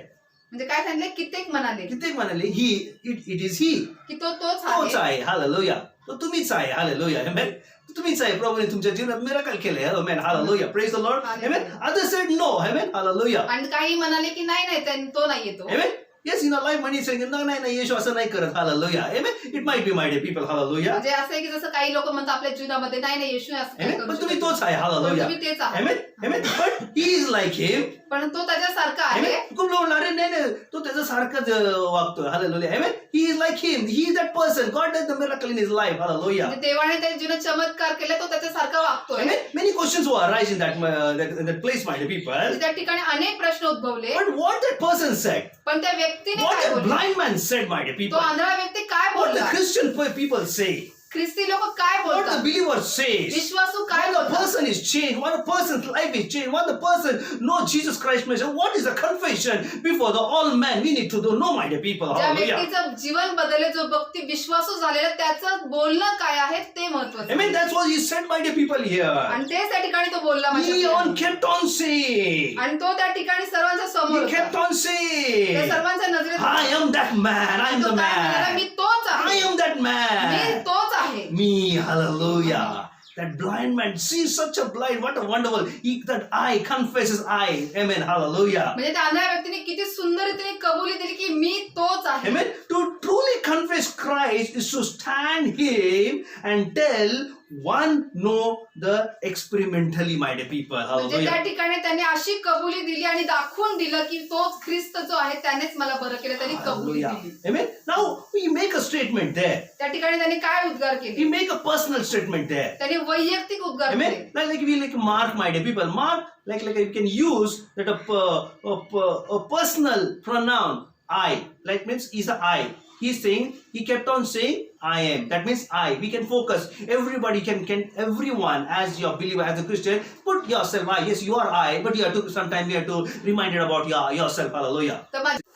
म्हणजे काय सांगितले? कित्येक म्हणाले कित्येक म्हणाले it is he. की तोच तोच आहे. आहे. Hallelujah. तो तुम्हीच आहे. Hallelujah. Amen. तुम्हीच आहे. प्रभूने तुमच्या जीवनात मिराकल केले. Amen. Hallelujah. Praise the Lord. Amen. Others said no. Amen. Hallelujah. आणि काही म्हणाले की नाही तो नाहीये तो. Amen. Yes, in our life, many saying, no, येशू असं नाही करत. Hallelujah. Amen. It might be, my dear people. Hallelujah. म्हणजे असं आहे की जसं काही लोक म्हणतात आपल्या जीवनामध्ये नाही येशू असं काही Amen. करू पण तुम्ही शकत तोच आहे. नाही. Hallelujah. तुम्ही तेच आहे. Amen. Amen. But he is like him. पण तो त्याच्यासारखा आहे. Amen. खूप लोक अरे नाही तो त्याच्यासारखंच वागतोय. Hallelujah. Amen. He is like him. He is that person. God does the miracle in his life. Hallelujah. म्हणजे देवाने त्याच्या जीवनात चमत्कार केले, तो त्याच्यासारखा वागतोय. Amen. Many questions will arise in that place, my dear people. म्हणजे त्या ठिकाणी अनेक प्रश्न उद्भवले. But what that person said, पण त्या व्यक्तीने what काय that बोलले? blind man said, my dear तो people, आंधळा व्यक्ती काय what the बोलला? Christian people say, ख्रिस्ती लोक काय what the बोलतात? believer says, विश्वासू काय when a बोलतात? person is changed, when a person's life is changed, when the person knows Jesus Christ, what is the confession before the all men? We need to know, my dear people. ज्या Hallelujah. व्यक्तीचं जीवन बदलले, जो व्यक्ती विश्वासू झालेला, त्याचं बोलणं काय आहे ते महत्वाचं. Amen. That's what he said, my dear people here. आणि तेच त्या ठिकाणी तो बोलला माझ्या He प्रियाने. kept on saying. आणि तो त्या ठिकाणी सर्वांच्या समोर He kept होता. on ते saying, सर्वांच्या नजरेत I am that man. I am तो the काय म्हणाला? मी man. तोच I आहे. am that me man. तोच आहे. Me, hallelujah. That blind man, see such a blind, what a wonderful, that I confesses I. Amen, hallelujah. म्हणजे त्या आंधळ्या व्यक्तीने किती सुंदर रीतीने कबुली दिली की मी तोच आहे. Amen. To truly confess Christ is to stand him and tell one know the experimentally, my dear people. म्हणजे त्या Hallelujah. ठिकाणी त्याने अशी कबुली दिली आणि दाखवून दिलं की तोच ख्रिस्त जो आहे त्यानेच मला बरं केलं, त्यांनी कबुली Hallelujah. दिली. Amen. Now we make a statement there. त्या ठिकाणी त्यांनी काय उद्गार We केले? make a personal statement there. त्यांनी वैयक्तिक उद्गार Amen. केले. Like we like Mark, my dear people. Mark, like you can use that a personal pronoun I. Like means is a I. He's saying, he kept on saying, I am. That means I. We can focus. Everybody can everyone as your believer, as a Christian, put yourself I. Yes, you are I, but you have to sometimes you have to remind it about yourself. Hallelujah.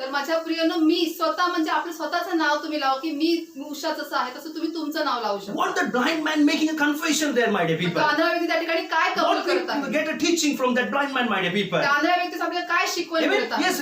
तर माझ्या प्रियनो, मी स्वतः म्हणजे आपलं स्वतःचं नाव तुम्ही लावा की मी उषा जसं आहे तसं तुम्ही तुमचं नाव लावू शकता. What that blind man making a confession there, my dear तो people? आंधळा व्यक्ती त्या ठिकाणी काय कबूल What करत we आहे? get a teaching from that blind man, my dear people? त्या आंधळ्या व्यक्तीचं आपल्याला काय शिकवण Amen. मिळत आहे? Yes,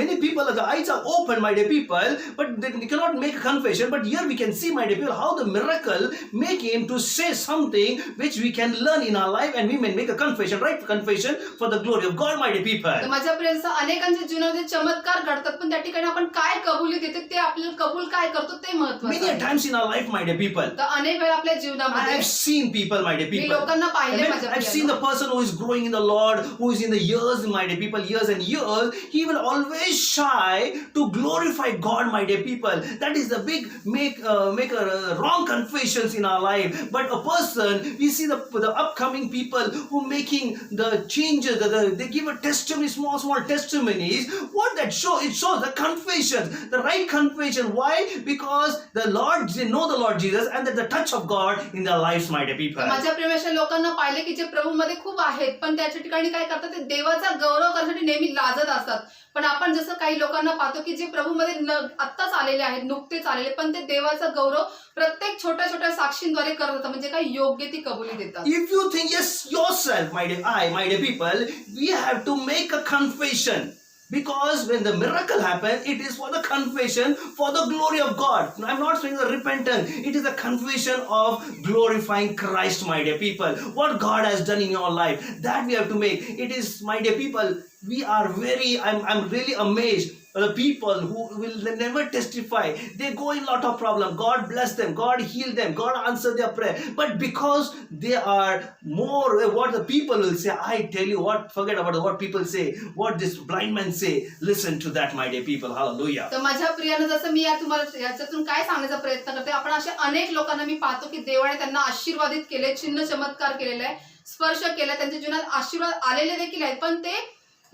many people, the eyes are open, my dear people, but they cannot make a confession. But here we can see, my dear people, how the miracle make him to say something which we can learn in our life, and we may make a confession, right? Confession for the glory of God, my dear तर people. माझ्या प्रियंचा अनेकांच्या जीवनामध्ये चमत्कार घडतात, पण त्या ठिकाणी आपण काय कबुली देते ते आपल्याला कबूल काय करतो ते महत्त्वाचं Many a आहे. times in our life, my dear people, तर अनेक वेळा आपल्या I जीवनामध्ये have seen people, my dear me people. लोकांना पाहिले Amen. माझ्या I've seen the प्रियांनो. person who is growing in the Lord, who is in the years, my dear people, years and years. He will always shy to glorify God, my dear people. That is the big make a wrong confessions in our life. But a person, we see the upcoming people who making the changes. They give a testimony, small testimonies. What that show? It shows the confession, the right confession. Why? Because the Lord, they know the Lord Jesus, and that the touch of God in their lives, my dear people. तर माझ्या प्रेमाच्या लोकांना पाहिले की जे प्रभूमध्ये खूप आहेत, पण त्याच्या ठिकाणी काय करतात, ते देवाचा गौरव करण्यासाठी नेहमी लाजत असतात. पण आपण जसं काही लोकांना पाहतो की जे प्रभूमध्ये आत्ताच आलेले आहेत, नुकतेच आलेले, पण ते देवाचा गौरव प्रत्येक छोट्या छोट्या साक्षींद्वारे करत होतात, म्हणजे काही योग्य ती कबुली देतात. If you think yes yourself, my dear people, we have to make a confession. Because when the miracle happens, it is for the confession for the glory of God. I'm not saying the repentance. It is a confession of glorifying Christ, my dear people. What God has done in your life, that we have to make. It is, my dear people, we are I'm really amazed. The people who will never testify, they go in lot of problem. God bless them, God heal them, God answer their prayer. But because they are more what the people will say, I tell you what, forget about what people say, what this blind man say. Listen to that, my dear people. Hallelujah. तर माझ्या प्रियानं जसं मी तुम्हाला याच्यातून काय सांगण्याचा प्रयत्न करते, आपण असे अनेक लोकांना मी पाहतो की देवाने त्यांना आशीर्वादित केले, चिन्ह चमत्कार केलेला आहे, स्पर्श केला, त्यांच्या जीवनात आशीर्वाद आलेले देखील आहेत, पण ते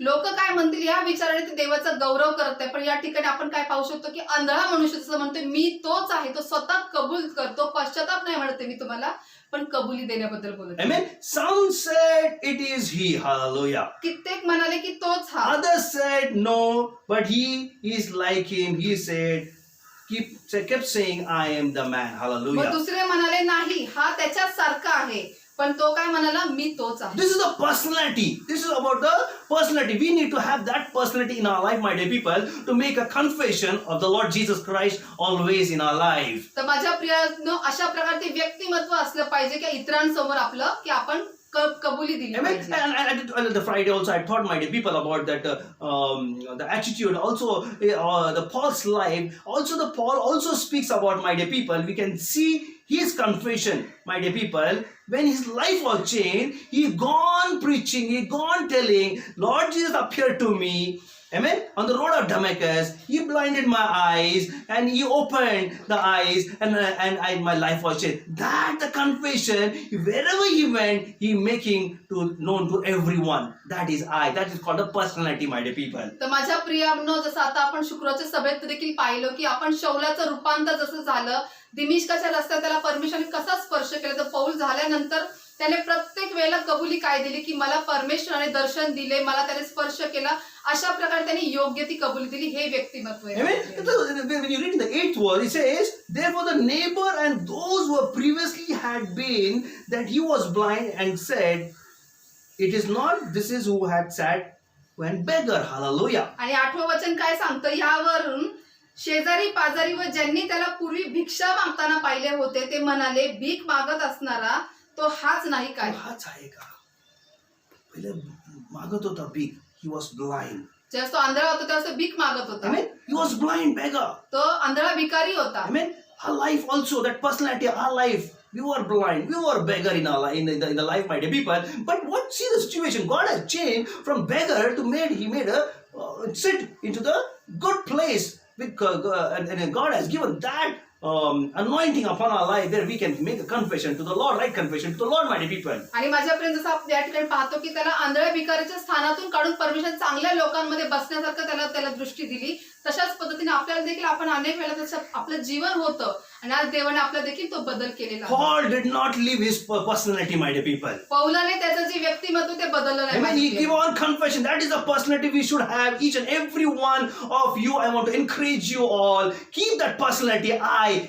लोक काय म्हणतील या विचाराने ते देवाचा गौरव करत आहे. पण या ठिकाणी आपण काय पाहू शकतो की आंधळा मनुष्य जसं म्हणतो मी तोच आहे, तो स्वतः कबूल करतो, पश्चाताप नाही म्हणते मी तुम्हाला, पण कबुली देण्याबद्दल बोलत. Amen. Some said it is he. Hallelujah. कित्येक म्हणाले की तोच हा. Others said no, but he is like him. He said, kept saying, I am the man. मग Hallelujah. दुसरे म्हणाले नाही, हा त्याच्यासारखा आहे. पण तो काय म्हणाला, मी तोच आहे. This is the personality. This is about the personality. We need to have that personality in our life, my dear people, to make a confession of the Lord Jesus Christ always in our life. तर माझ्या प्रियानो, अशा प्रकारचे व्यक्तिमत्व असलं पाहिजे की इतरांसमोर आपलं की आपण कबुली दिली Amen. पाहिजे. And the Friday also I taught my dear people about that the attitude also the Paul's life also the Paul also speaks about, my dear people. We can see his confession, my dear people, when his life was changed. He gone preaching, he gone telling, Lord Jesus appeared to me. Amen. On the road of Damascus, he blinded my eyes and he opened the eyes, and my life was changed. That the confession, wherever he went, he making to known to everyone. That is I. That is called a personality, my dear people. तर माझ्या प्रियानो, जसं आता आपण शुक्रवारच्या सभेत देखील पाहिलं की आपण शौलाचं रूपांतर जसं झालं, दिमिश्काच्या रस्त्यात त्याला परमेश्वराने कसा स्पर्श केला, तर पौल झाल्यानंतर त्याने प्रत्येक वेळेला कबुली काय दिली की मला परमेश्वराने दर्शन दिले, मला त्याने स्पर्श केला. अशा प्रकारे त्यांनी योग्य ती कबुली दिली. हे व्यक्तिमत्व आहे. Amen. When you read in the 8th verse, it says, therefore the neighbor and those who previously had been that he was blind and said, it is not this is who had sat when beggar. Hallelujah. आणि 8वं वचन काय सांगतं, यावरून शेजारी पाजारी व ज्यांनी त्याला पूर्वी भिक्षा मागताना पाहिले होते ते म्हणाले, भीक मागत असणारा तो हाच नाही काय. हाच आहे का? पहिले मागत होता भीक. He was blind. जेव्हा तो आंधळा होता तेव्हा तो भीक मागत होता. Amen. He was blind beggar. तो आंधळा भिकारी होता. Amen. Our life also, that personality, our life, we were blind, we were beggar in our life, in the life, my dear people. But what, see the situation, God has changed from beggar to he made a sit into the good place with and God has given that anointing upon our life where we can make a confession to the Lord, right confession to the Lord, my dear people. आणि माझ्यापर्यंत जसं आपण या ठिकाणी पाहतो की त्याला आंधळ्या भिकारीच्या स्थानातून काढून परमेश्वर चांगल्या लोकांमध्ये बसण्यासारखं त्याला दृष्टी दिली. तशाच पद्धतीने आपल्याला देखील आपण अनेक वेळा तसं आपलं जीवन होतं आणि आज देवाने आपला देखील तो बदल केलेला आहे. Paul did not leave his personality, my dear people. पौलाने त्याचं जे व्यक्तिमत्व ते बदललं नाही. Amen. He gave on confession. That is the personality we should have. Each and every one of you, I want to encourage you all. Keep that personality.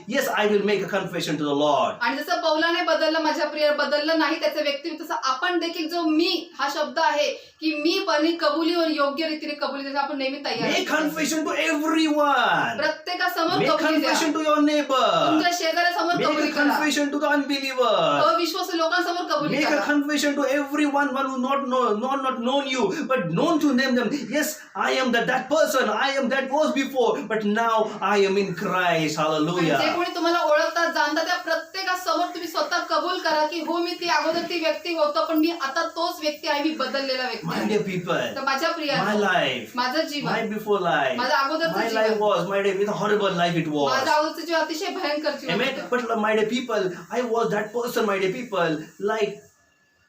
Yes, I will make a confession to the Lord. आणि जसं पौलाने बदललं, माझ्या प्रिय बदललं नाही त्याचं व्यक्तिमत्व, तसं आपण देखील जो मी हा शब्द आहे की मी पण कबुलीवर योग्य रीतीने कबुली द्यायला आपण नेहमी तयार Make confession to everyone. प्रत्येकासमोर Make कबुली द्या. confession to your neighbor. तुमच्या शेजाऱ्यासमोर Make कबुली a करा. confession to the unbeliever. अविश्वासू लोकांसमोर कबुली Make a करा. confession to everyone who not known you, but known to them. Yes, I am that person. I am that was before, but now I am in Christ. आणि जे Hallelujah. कोणी तुम्हाला ओळखतात जाणतात त्या प्रत्येकासमोर तुम्ही स्वतः कबूल करा की हो मी ती अगोदर ती व्यक्ती होतो पण मी आता तोच व्यक्ती आहे, मी बदललेला व्यक्ती My आहे. dear people, तर माझ्या प्रिया, my life, माझं my जीवन, before life, माझं अगोदरचं my Jeevan, life was, my day, with a horrible life it was. माझं अगोदरचं जीवन अतिशय भयंकर जीवन Amen. होतं. But my dear people, I was that person, my dear people, like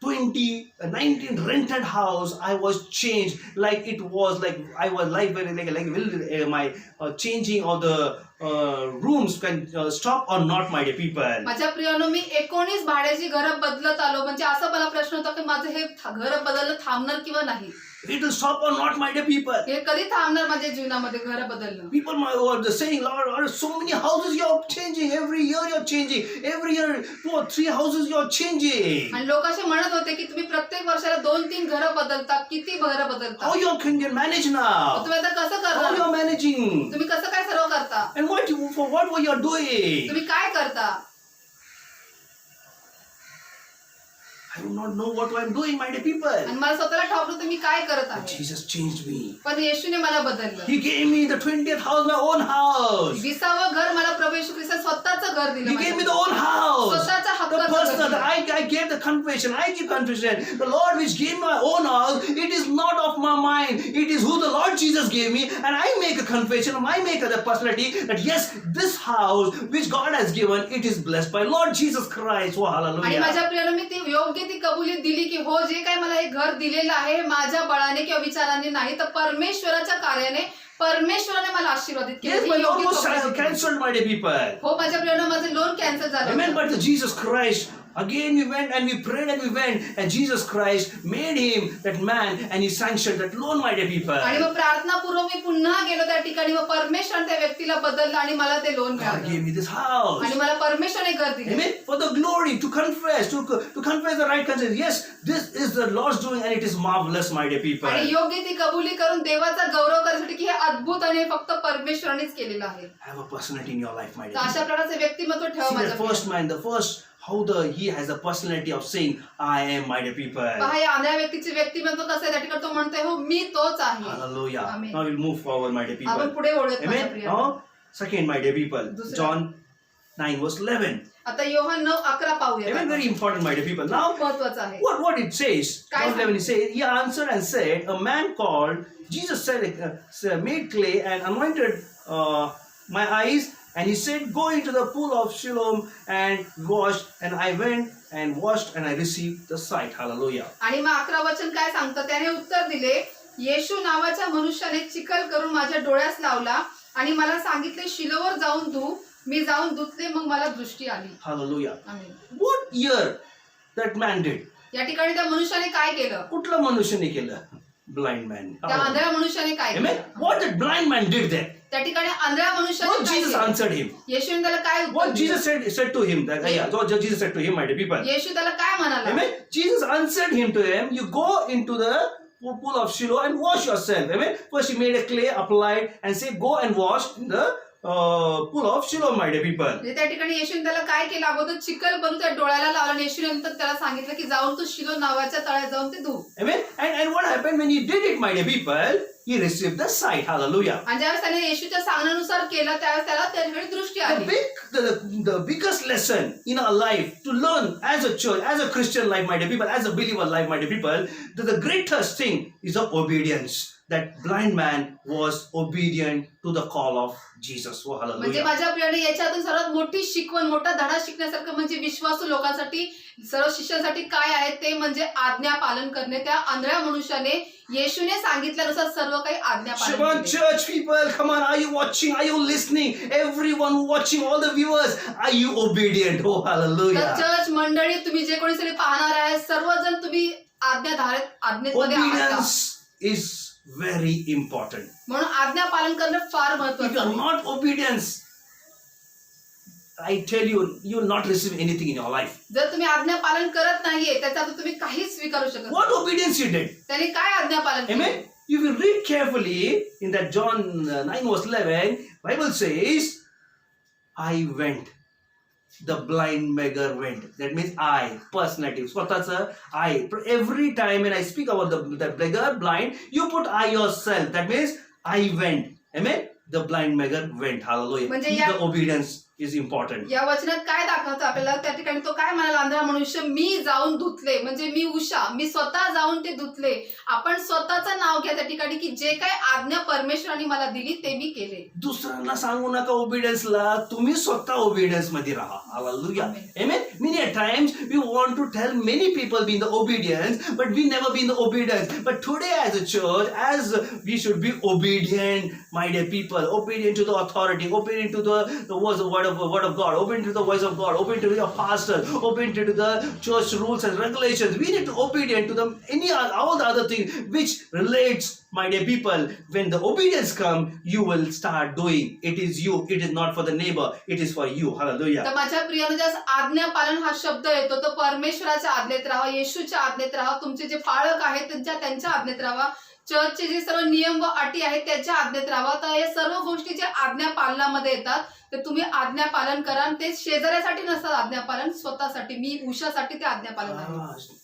19 rented house. I was changed like it was like I was like my changing of the rooms can stop or not, my dear people. माझ्या प्रियानो, मी 19 भाड्याची घरं बदलत आलो. म्हणजे असं मला प्रश्न होता की माझं हे घर बदलणं थांबणार किंवा नाही. It will stop or not, my dear people. हे कधी थांबणार माझ्या जीवनामध्ये घर बदलणं. People were saying, Lord, so many houses you're changing. Every year you're changing. Every year 2 or 3 houses you're changing. आणि लोक असे म्हणत होते की तुम्ही प्रत्येक वर्षाला 2-3 घरं बदलता. किती घरं बदलता? How you can manage now? तुम्ही आता कसं How करता? you're managing? तुम्ही कसं काय सर्व करता? And what were you doing? तुम्ही काय करता? I do not know what I'm doing, my dear people. आणि मला स्वतःला ठाऊक नव्हतं मी काय करत But आहे. Jesus changed me. पण येशूने मला बदललं. He gave me the 20th house, my own house. 20th घर मला प्रभू येशू ख्रिस्ताने स्वतःचं घर दिलं. He gave me the माझ्या. own house. स्वतःच्या The हक्काचं personal, घर दिलं. I gave the confession. I give confession. The Lord which gave me my own house, it is not of my mind. It is who the Lord Jesus gave me. And I make a confession. I make the personality that yes, this house which God has given, it is blessed by Lord Jesus Christ. Oh, आणि hallelujah. माझ्या प्रियाने मी ती योग्य ती कबुली दिली की हो जे काय मला हे घर दिलेलं आहे माझ्या बळाने किंवा विचाराने नाही तर परमेश्वराच्या कार्याने परमेश्वराने मला आशीर्वादित केलं. Yes, ही my loan योग्य was कबुली दिली. cancelled, my dear people. हो माझ्या प्रियाने माझं लोन कॅन्सल झालं Amen. होतं. But Jesus Christ Again we went and we prayed and we went, and Jesus Christ made him that man and he sanctioned that loan, my dear people. आणि मग प्रार्थनापूर्वक मी पुन्हा गेलो त्या ठिकाणी, मग परमेश्वर त्या व्यक्तीला बदललं आणि मला ते लोन God मिळालं gave me this house. आणि मला परमेश्वरने घर दिले. Amen. For the glory, to confess the right conscience. Yes, this is the Lord's doing and it is marvelous, my dear people. आणि योग्य ती कबुली करून देवाचा गौरव करण्यासाठी की हे अद्भुत आणि फक्त परमेश्वरानेच केलेलं आहे. Have a personality in your life, my तर dear अशा people. प्रकारचे व्यक्तिमत्व ठेवा See माझ्या the first man, how he has a personality of saying, I am, my dear people. पहा या आंधळ्या व्यक्तीचे व्यक्तिमत्व कसं आहे, त्या ठिकाणी तो म्हणतोय हो मी तोच आहे. Hallelujah. Amen. Now we'll move forward, my dear आपण people. पुढे वळूयात माझ्या Amen. Priya. Now, second, my dear people, दुसरं. John 9 verse 11. आता योहान 9:11 पाहूया. Amen. Very important, my dear people. Now, महत्वाचं आहे. what it says, काय John 11, it says, he answered and said, a man called Jesus made clay and anointed my eyes, and he said, go into the pool of Siloam and wash. And I went and washed and I received the sight. Hallelujah. आणि मग 11 वचन काय सांगतं, त्याने उत्तर दिले, येशू नावाच्या मनुष्याने चिखल करून माझ्या डोळ्यास लावला आणि मला सांगितले शिलोवर जाऊन धु. मी जाऊन धुतले, मग मला दृष्टी आली. Hallelujah. Amen. What year that man did? या ठिकाणी त्या मनुष्याने काय केलं, कुठलं मनुष्याने केलं? Blind man. त्या आंधळ्या मनुष्याने काय Amen. केलं, What that blind man did there? त्या ठिकाणी आंधळ्या मनुष्याने What काय Jesus केलं? answered him? येशूने त्याला काय उत्तर What दिलं? Jesus said to him? What Jesus said to him, my dear people. येशू त्याला काय म्हणाला, Amen. Jesus answered him to him, you go into the pool of Shiloh and wash yourself. Amen. First he made a clay, applied, and said, go and wash in the pool of Shiloh, my dear people. म्हणजे त्या ठिकाणी येशूने त्याला काय केलं, अगोदर चिखल बनवून त्या डोळ्याला लावला आणि येशूने नंतर त्याला सांगितलं की जाऊन तू शिलो नावाच्या तळ्यात जाऊन ते धु. Amen. And what happened when he did it, my dear people? He received the sight. Hallelujah. आणि ज्यावेळेस त्याने येशूच्या सांगण्यानुसार केलं त्यावेळेस त्याला त्यावेळी दृष्टी आली. The biggest lesson in our life to learn as a church, as a Christian life, my dear people, as a believer life, my dear people, that the greatest thing is the obedience. That blind man was obedient to the call of Jesus. Oh, म्हणजे hallelujah. माझ्या प्रियाने याच्यातून सर्वात मोठी शिकवण, मोठा धडा शिकण्यासारखं म्हणजे विश्वासू लोकांसाठी, सर्व शिष्यांसाठी काय आहे ते म्हणजे आज्ञा पालन करणे. त्या आंधळ्या मनुष्याने येशूने सांगितल्यानुसार सर्व काही आज्ञा Come पालन on, केले. church people, come on, are you watching? Are you listening? Everyone watching, all the viewers, are you obedient? Oh, तर hallelujah. चर्च मंडळी, तुम्ही जे कोणी सगळे पाहणार आहे, सर्वजण तुम्ही आज्ञेमध्ये आहात का? Obedience is very important. म्हणून आज्ञा पालन करणं फार If you महत्वाचं are आहे. not obedience, I tell you, you will not receive anything in your life. जर तुम्ही आज्ञा पालन करत नाहीये त्याचा अर्थ तुम्ही काहीच स्वीकारू शकत What नाही. obedience you did? त्याने काय आज्ञा पालन केलं? Amen. If you read carefully in that John 9 verse 11, Bible says, I went. The blind beggar went. That means I, personality. स्वतःचं I. Every time when I speak about the beggar, blind, you put I yourself. That means I went. Amen. The blind beggar went. Hallelujah. म्हणजे या- The obedience is important. या वचनात काय दाखवतं आपल्याला, त्या ठिकाणी तो काय म्हणाला, आंधळा मनुष्य मी जाऊन धुतले, म्हणजे मी उषा, मी स्वतः जाऊन ते धुतले. आपण स्वतःचं नाव घ्या त्या ठिकाणी की जे काय आज्ञा परमेश्वराने मला दिली ते मी केले. दुसऱ्यांना सांगू नका ओबिडियन्सला, तुम्ही स्वतः ओबिडियन्स मध्ये राहा. Hallelujah. Amen. Amen. Many a times we want to tell many people be in the obedience, but we never be in the obedience. But today as a church, as we should be obedient, my dear people, obedient to the authority, obedient to the word of God, obedient to the voice of God, obedient to your pastor, obedient to the church rules and regulations. We need to obedient to them all the other things which relates, my dear people. When the obedience comes, you will start doing. It is you. It is not for the neighbor. It is for you. Hallelujah. तर माझ्या प्रियानं ज्या आज्ञा पालन हा शब्द येतो तो परमेश्वराच्या आज्ञेत राहा, येशूच्या आज्ञेत राहा, तुमचे जे पाळक आहेत त्यांच्या आज्ञेत राहा, चर्चचे जे सर्व नियम व अटी आहेत त्याच्या आज्ञेत राहा. तर या सर्व गोष्टी ज्या आज्ञा पालनामध्ये येतात तर तुम्ही आज्ञा पालन करा. ते शेजाऱ्यासाठी नसतात आज्ञा पालन, स्वतःसाठी. मी उषासाठी ते आज्ञा पालन आहे.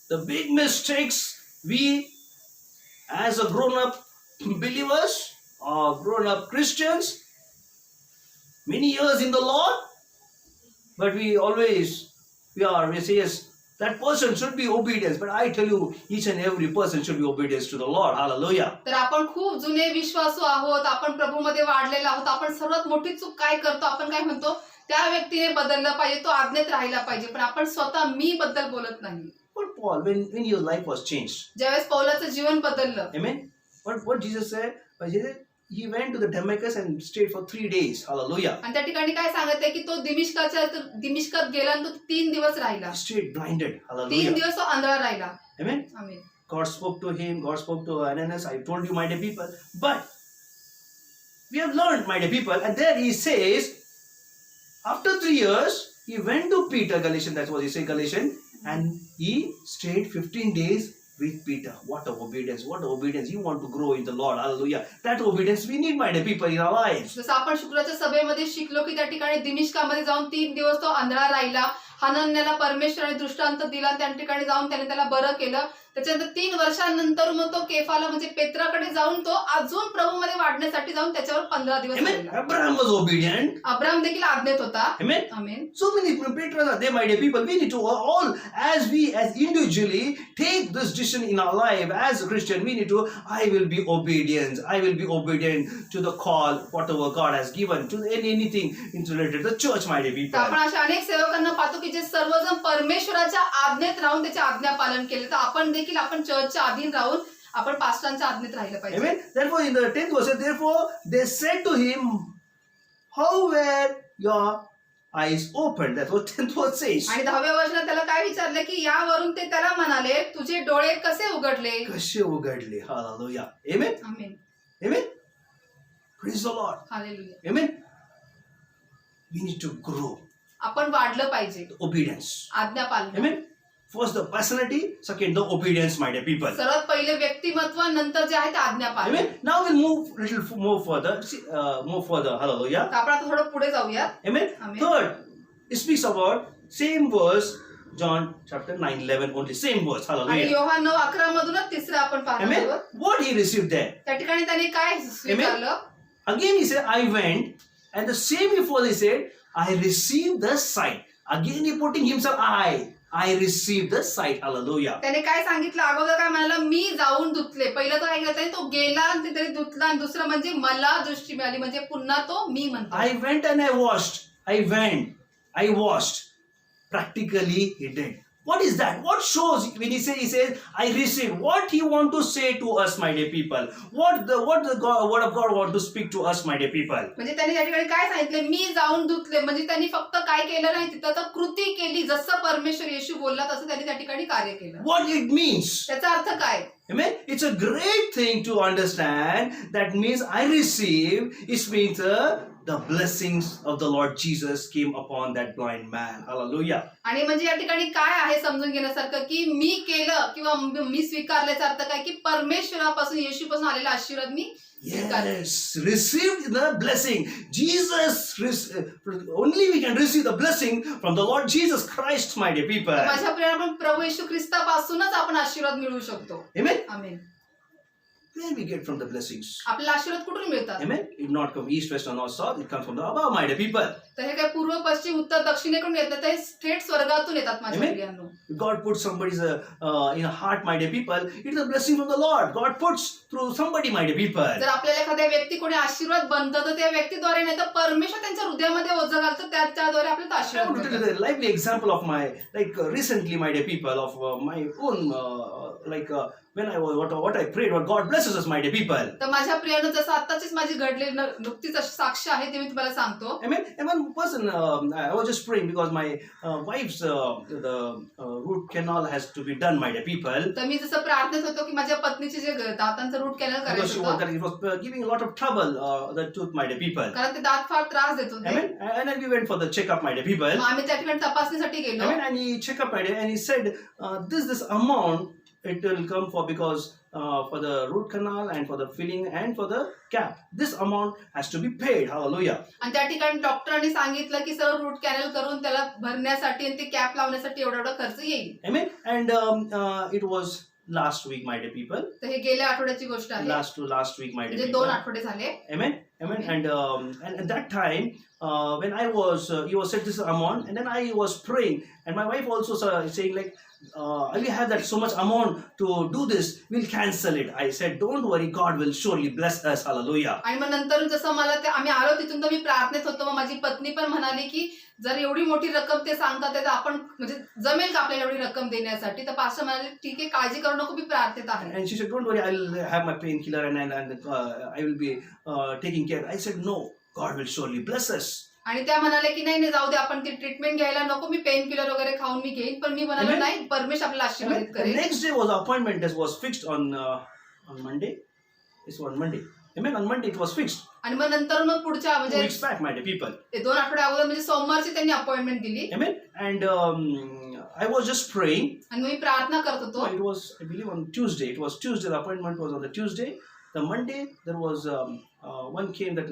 The big mistakes we as a grown-up believers or grown-up Christians, many years in the Lord, but we say yes, that person should be obedient. But I tell you, each and every person should be obedient to the Lord. Hallelujah. तर आपण खूप जुने विश्वासू आहोत, आपण प्रभूमध्ये वाढलेलो आहोत. आपण सर्वात मोठी चूक काय करतो, आपण काय म्हणतो, त्या व्यक्तीने बदललं पाहिजे, तो आज्ञेत राहिला पाहिजे, पण आपण स्वतः मी बद्दल बोलत नाही. But Paul, when your life was changed, ज्यावेळेस पौलाचं जीवन बदललं, amen. What Jesus said? Jesus said, he went to the Damascus and stayed for 3 days. Hallelujah. आणि त्या ठिकाणी काय सांगत आहे की तो दिमिश्कात गेला आणि तो 3 दिवस राहिला. He stayed blinded. 3 Hallelujah. दिवस तो आंधळा राहिला. Amen. Amen. God spoke to him. God spoke to Ananias. I told you, my dear people. But we have learned, my dear people. And there he says, after 3 years, he went to Peter, Galatians. That's what he said, Galatians. And he stayed 15 days with Peter. What a obedience. What a obedience. You want to grow in the Lord. Hallelujah. That obedience we need, my dear people, in our lives. जसं आपण शुक्राच्या सभेमध्ये शिकलो की त्या ठिकाणी दिमिश्कामध्ये जाऊन 3 दिवस तो आंधळा राहिला. हनन्याला परमेश्वराने दृष्टांत दिला. त्या ठिकाणी जाऊन त्याने त्याला बरं केलं. त्याच्यानंतर 3 वर्षांनंतर मग तो केफाला म्हणजे पेत्राकडे जाऊन तो अजून प्रभूमध्ये वाढण्यासाठी जाऊन त्याच्यावर 15 दिवस Amen. राहिला. Abraham was obedient. अब्राम देखील आज्ञेत होता. Amen. Amen. So many Petras are there, my dear people. We need to all, as individually take this decision in our life as a Christian, we need to, I will be obedient. I will be obedient to the call, whatever God has given, to anything related to the church, my dear तर people. आपण अशा अनेक सेवकांना पाहतो की जे सर्वजण परमेश्वराच्या आज्ञेत राहून त्याच्या आज्ञा पालन केले. तर आपण देखील आपण चर्चच्या अधीन राहून आपण पास्टरांच्या आज्ञेत राहिलं पाहिजे. Amen. Therefore, in the 10th verse, therefore they said to him, how were your eyes opened? That's what 10th verse says. आणि 10व्या वर्षात त्याला काय विचारलं की यावरून ते त्याला म्हणाले तुझे डोळे कसे उघडले. कसे उघडले. Hallelujah. Amen. Amen. Amen. Praise the Lord. Hallelujah. Amen. We need to grow. आपण वाढलं पाहिजे Obedience. आज्ञा पालन. Amen. First the personality, second the obedience, my dear people. सर्वात पहिले व्यक्तिमत्व नंतर जे आहे ते आज्ञा पालन. Amen. Now we'll move little more further. See, more further. Hallelujah. तर आपण आता थोडं पुढे जाऊया. Amen. Amen. Third, it speaks about same verse, John chapter 9:11 only. Same verse. आणि Hallelujah. योहान 9:11 मधूनच तिसरं आपण पाहणार Amen. आहोत. What he received there. त्या ठिकाणी त्याने काय स्वीकारलं. Again he said, I went, and the same before he said, I received the sight. Again he putting himself, I received the sight. Hallelujah. त्याने काय सांगितलं अगोदर काय म्हणाला मी जाऊन धुतले. पहिलं तर काय केलं त्याने तो गेला आणि ते तरी धुतला आणि दुसरं म्हणजे मला दृष्टी मिळाली म्हणजे पुन्हा तो मी म्हणतो. I went and I washed. I washed. Practically he did. What is that? What shows when he says, I received? What he want to say to us, my dear people? What the word of God want to speak to us, my dear people? म्हणजे त्यांनी त्या ठिकाणी काय सांगितलं मी जाऊन धुतले म्हणजे त्यांनी फक्त काय केलं नाही तिथं तर कृती केली. जसं परमेश्वर येशू बोलला तसं त्यांनी त्या ठिकाणी कार्य केलं. What it means? त्याचा अर्थ काय. Amen. It's a great thing to understand. That means I receive. It means the blessings of the Lord Jesus came upon that blind man. Hallelujah. आणि म्हणजे या ठिकाणी काय आहे समजून घेण्यासारखं की मी केलं किंवा मी स्वीकारल्याचा अर्थ काय की परमेश्वरापासून येशूपासून आलेला आशीर्वाद मी स्वीकारले. Yes, received the blessing. Only we can receive the blessing from the Lord Jesus Christ, my dear people. माझ्या प्रिय आपण प्रभू येशू ख्रिस्तापासूनच आपण आशीर्वाद मिळवू शकतो. Amen. Amen. Where we get from the blessings? आपल्याला आशीर्वाद कुठून मिळतात. Amen. It not come east, west, or north, south. It comes from the above, my dear people. तर हे काय पूर्व पश्चिम उत्तर दक्षिणेकडून येत नाही ते थेट स्वर्गातून येतात माझ्या Amen. प्रियांनो. If God puts somebody's in a heart, my dear people, it is a blessing from the Lord. God puts through somebody, my dear people. जर आपल्याला एखाद्या व्यक्ती कोणी आशीर्वाद बनतं तर त्या व्यक्तीद्वारे नाही तर परमेश्वर त्यांच्या हृदयामध्ये ओझं घालतं त्याद्वारे आपल्याला I आशीर्वाद want to tell मिळतो. you a lively example of my, recently, my dear people, of my own, when I was, what I prayed, what God blesses us, my dear people. तर माझ्या प्रियानं जसं आत्ताचीच माझी घडलेली नुकतीच अशी साक्ष आहे ते मी तुम्हाला सांगतो. Amen. And one person, I was just praying because my wife's the root canal has to be done, my dear people. तर मी जसं प्रार्थनेत होतो की माझ्या पत्नीचे जे दातांचं रूट कॅनल Because करायचं she was, होतं that it was giving a lot of trouble, the tooth, my dear people. कारण ते दात फार त्रास देत होते. Amen. And then we went for the checkup, my dear people. मग आम्ही त्या ठिकाणी तपासणीसाठी गेलो. Amen. And he checked up, my dear, and he said, this amount it will come for because for the root canal and for the filling and for the cap. This amount has to be paid. Hallelujah. आणि त्या ठिकाणी डॉक्टरांनी सांगितलं की सर्व route canal करून त्याला भरण्यासाठी आणि ते कॅप लावण्यासाठी एवढा खर्च येईल. Amen. And it was last week, my dear people. तर हे गेल्या आठवड्याची गोष्ट आहे. Last week, my dear म्हणजे people. 2 आठवडे झाले. Amen. Amen. And at that time, when I was, he was said this amount, and then I was praying, and my wife also saying like, we have that so much amount to do this, we'll cancel it. I said, don't worry, God will surely bless us. Hallelujah. आणि मग नंतर जसं मला ते आम्ही आलो तिथून तर मी प्रार्थनेत होतो, मग माझी पत्नी पण म्हणाली की जर एवढी मोठी रक्कम ते सांगतात तर आपण म्हणजे जमेल का आपल्याला एवढी रक्कम देण्यासाठी. तर पास्टर म्हणाले ठीक आहे, काळजी करू नको, मी प्रार्थनेत आहे. And she said, don't worry, I'll have my painkiller and I will be taking care. I said, no, God will surely bless us. आणि त्या म्हणाले की नाही नाही जाऊ दे, आपण ती ट्रीटमेंट घ्यायला नको, मी पेन किलर वगैरे खाऊन मी घेईन. पण मी म्हणालो Amen. नाही, परमेश्वर आपल्याला आशीर्वादित The करेल. next day was appointment that was fixed on Monday. It's on Monday. Amen. On Monday it was fixed. आणि मग नंतर मग पुढच्या 2 म्हणजे weeks back, my dear people. ते 2 आठवड्या अगोदर म्हणजे सोमवारची त्यांनी अपॉइंटमेंट दिली. Amen. And I was just praying. आणि मी प्रार्थना करत No, होतो. it was, I believe, on Tuesday. It was Tuesday. The appointment was on the Tuesday. The Monday there was one came that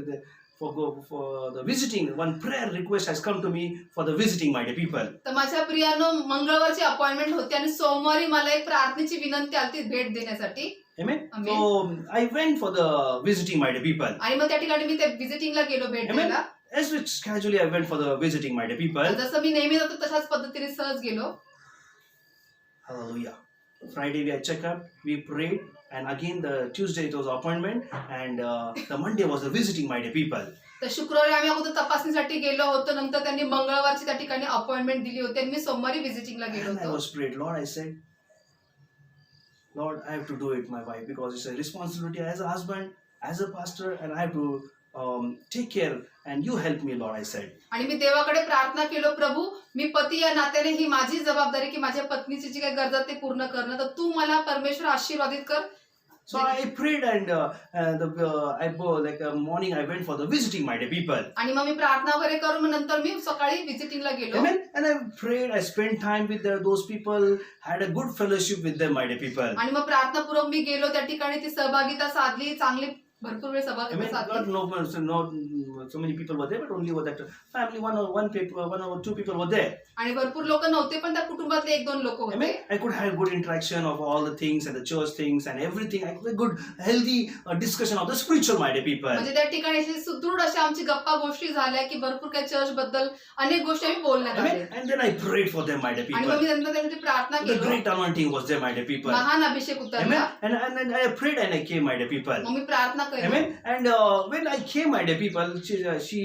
for the visiting. One prayer request has come to me for the visiting, my dear people. तर माझ्या प्रियानो मंगळवारची appointment होती आणि सोमवारी मला एक प्रार्थनेची विनंती आली भेट देण्यासाठी. Amen. Amen. So I went for the visiting, my dear people. आणि मग त्या ठिकाणी मी ते व्हिजिटिंगला गेलो भेट Amen. द्यायला. As which casually I went for the visiting, my dear people. जसं मी नेहमी जातो तशाच पद्धतीने सहज गेलो. Hallelujah. Friday we had checkup, we prayed, and again the Tuesday it was appointment, and the Monday was the visiting, my dear people. तर शुक्रवारी आम्ही अगोदर तपासणीसाठी गेलो होतो, नंतर त्यांनी मंगळवारची त्या ठिकाणी अपॉइंटमेंट दिली होती आणि मी सोमवारी व्हिजिटिंगला गेलो And I होतो. was prayed, Lord, I said, Lord, I have to do it, my wife, because it's a responsibility as a husband, as a pastor, and I have to take care, and you help me, Lord, I said. आणि मी देवाकडे प्रार्थना केलो, प्रभू मी पती या नात्याने ही माझी जबाबदारी की माझ्या पत्नीची जी काही गरज ते पूर्ण करणं, तर तू मला परमेश्वर आशीर्वादित कर. So I prayed, and morning I went for the visiting, my dear people. आणि मग मी प्रार्थना वगैरे करून मग नंतर मी सकाळी व्हिजिटिंगला गेलो. Amen. And I prayed, I spent time with those people, had a good fellowship with them, my dear people. आणि मग प्रार्थनापूर्वक मी गेलो त्या ठिकाणी, ती सहभागिता साधली, चांगली भरपूर वेळ I सहभागिता mean, साधली. not so many people were there, but only that family, one or two people were there. आणि भरपूर लोक नव्हते, पण त्या कुटुंबातले 1-2 लोक I होते. mean, I could have good interaction of all the things and the church things and everything. I could have good, healthy discussion of the spiritual, my dear people. म्हणजे त्या ठिकाणी अशी सुदृढ अशा आमची गप्पा गोष्टी झाल्या की भरपूर काही चर्च बद्दल अनेक गोष्टी आम्ही बोलण्यात Amen. आल्या. And then I prayed for them, my dear आणि मग people. मी नंतर त्यांची प्रार्थना The केली. great anointing was there, my dear people. महान अभिषेक उतरला. Amen. And I prayed and I came, my dear people. मग मी प्रार्थना केली. Amen. And when I came, my dear people, she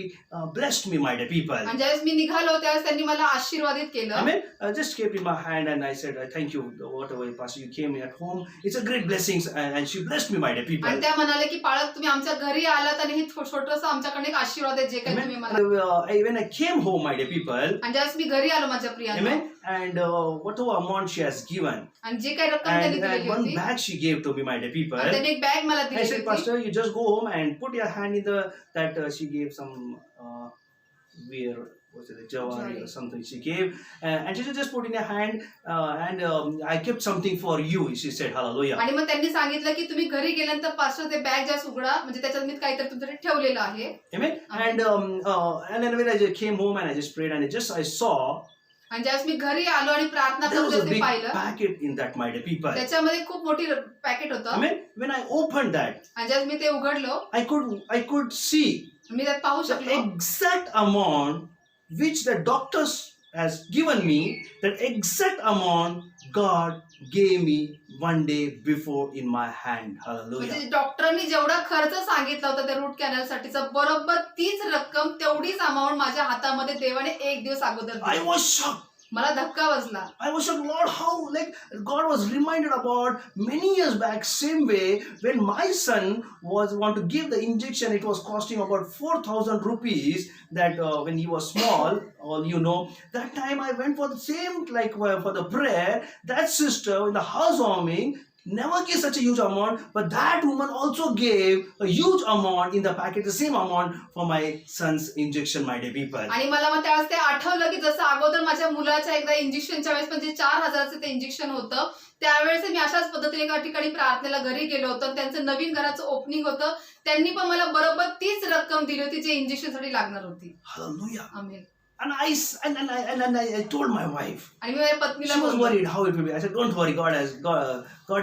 blessed me, my dear people. आणि ज्यावेळेस मी निघालो त्यावेळेस त्यांनी मला आशीर्वादित केलं. Amen. Just kept in my hand and I said, thank you, whatever, Pastor, you came at home. It's a great blessing, and she blessed me, my dear people. आणि त्या म्हणाले की पाळक तुम्ही आमच्या घरी आलात आणि हे छोटंसं आमच्याकडे एक आशीर्वाद आहे जे काही तुम्ही Amen. मला. When I came home, my dear people, आणि ज्यावेळेस मी घरी आलो माझ्या प्रियांना, amen, and whatever amount she has given, आणि जे काही रक्कम त्यांनी and दिलेली one होती, bag she gave to me, my dear people. आणि त्यांनी एक बॅग मला I दिली said, होती. Pastor, you just go home and put your hand in that she gave some was it a jawari or something she gave, and she said, just put in your hand, and I kept something for you, she said. Hallelujah. आणि मग त्यांनी सांगितलं की तुम्ही घरी गेल्यानंतर pastor ते bag ज्या उघडा, म्हणजे त्याच्यात मी काहीतरी तुमच्याकडे ठेवलेलं आहे. Amen. And then when I just came home and I just prayed and I saw आणि ज्यावेळेस मी घरी आलो आणि प्रार्थना there was करून a ते big पाहिलं, packet in that, my dear people. त्याच्यामध्ये खूप मोठी पॅकेट होतं. Amen. When I opened that, आणि ज्यावेळेस मी ते उघडलो, I could see मी त्यात पाहू the शकलो exact amount which the doctors has given me, that exact amount God gave me one day before in my hand. Hallelujah. म्हणजे डॉक्टरांनी जेवढा खर्च सांगितला होता त्या रूट कॅनल साठीचा, बरोबर तीच रक्कम तेवढीच अमाऊंट माझ्या हातामध्ये देवाने 1 दिवस अगोदर I दिली. was shocked. मला धक्का बसला. I was shocked, Lord, how like God was reminded about many years back, same way when my son want to give the injection, it was costing about 4,000 rupees. That when he was small, all you know, that time I went for the same for the prayer. That sister in the housewarming never gave such a huge amount, but that woman also gave a huge amount in the packet, the same amount for my son's injection, my dear people. आणि मला मग त्यावेळेस ते आठवलं की जसं अगोदर माझ्या मुलाच्या एकदा इंजेक्शनच्या वेळेस म्हणजे 4,000चं ते इंजेक्शन होतं, त्यावेळेस मी अशाच पद्धतीने एका ठिकाणी प्रार्थनेला घरी गेलो होतो. त्यांचं नवीन घराचं ओपनिंग होतं, त्यांनी पण मला बरोबर तीच रक्कम दिली होती जी इंजेक्शनसाठी लागणार होती. Hallelujah. Amen. And I told my wife. आणि मी माझ्या पत्नीला She was बोललो. worried how it will be. I said, don't worry, God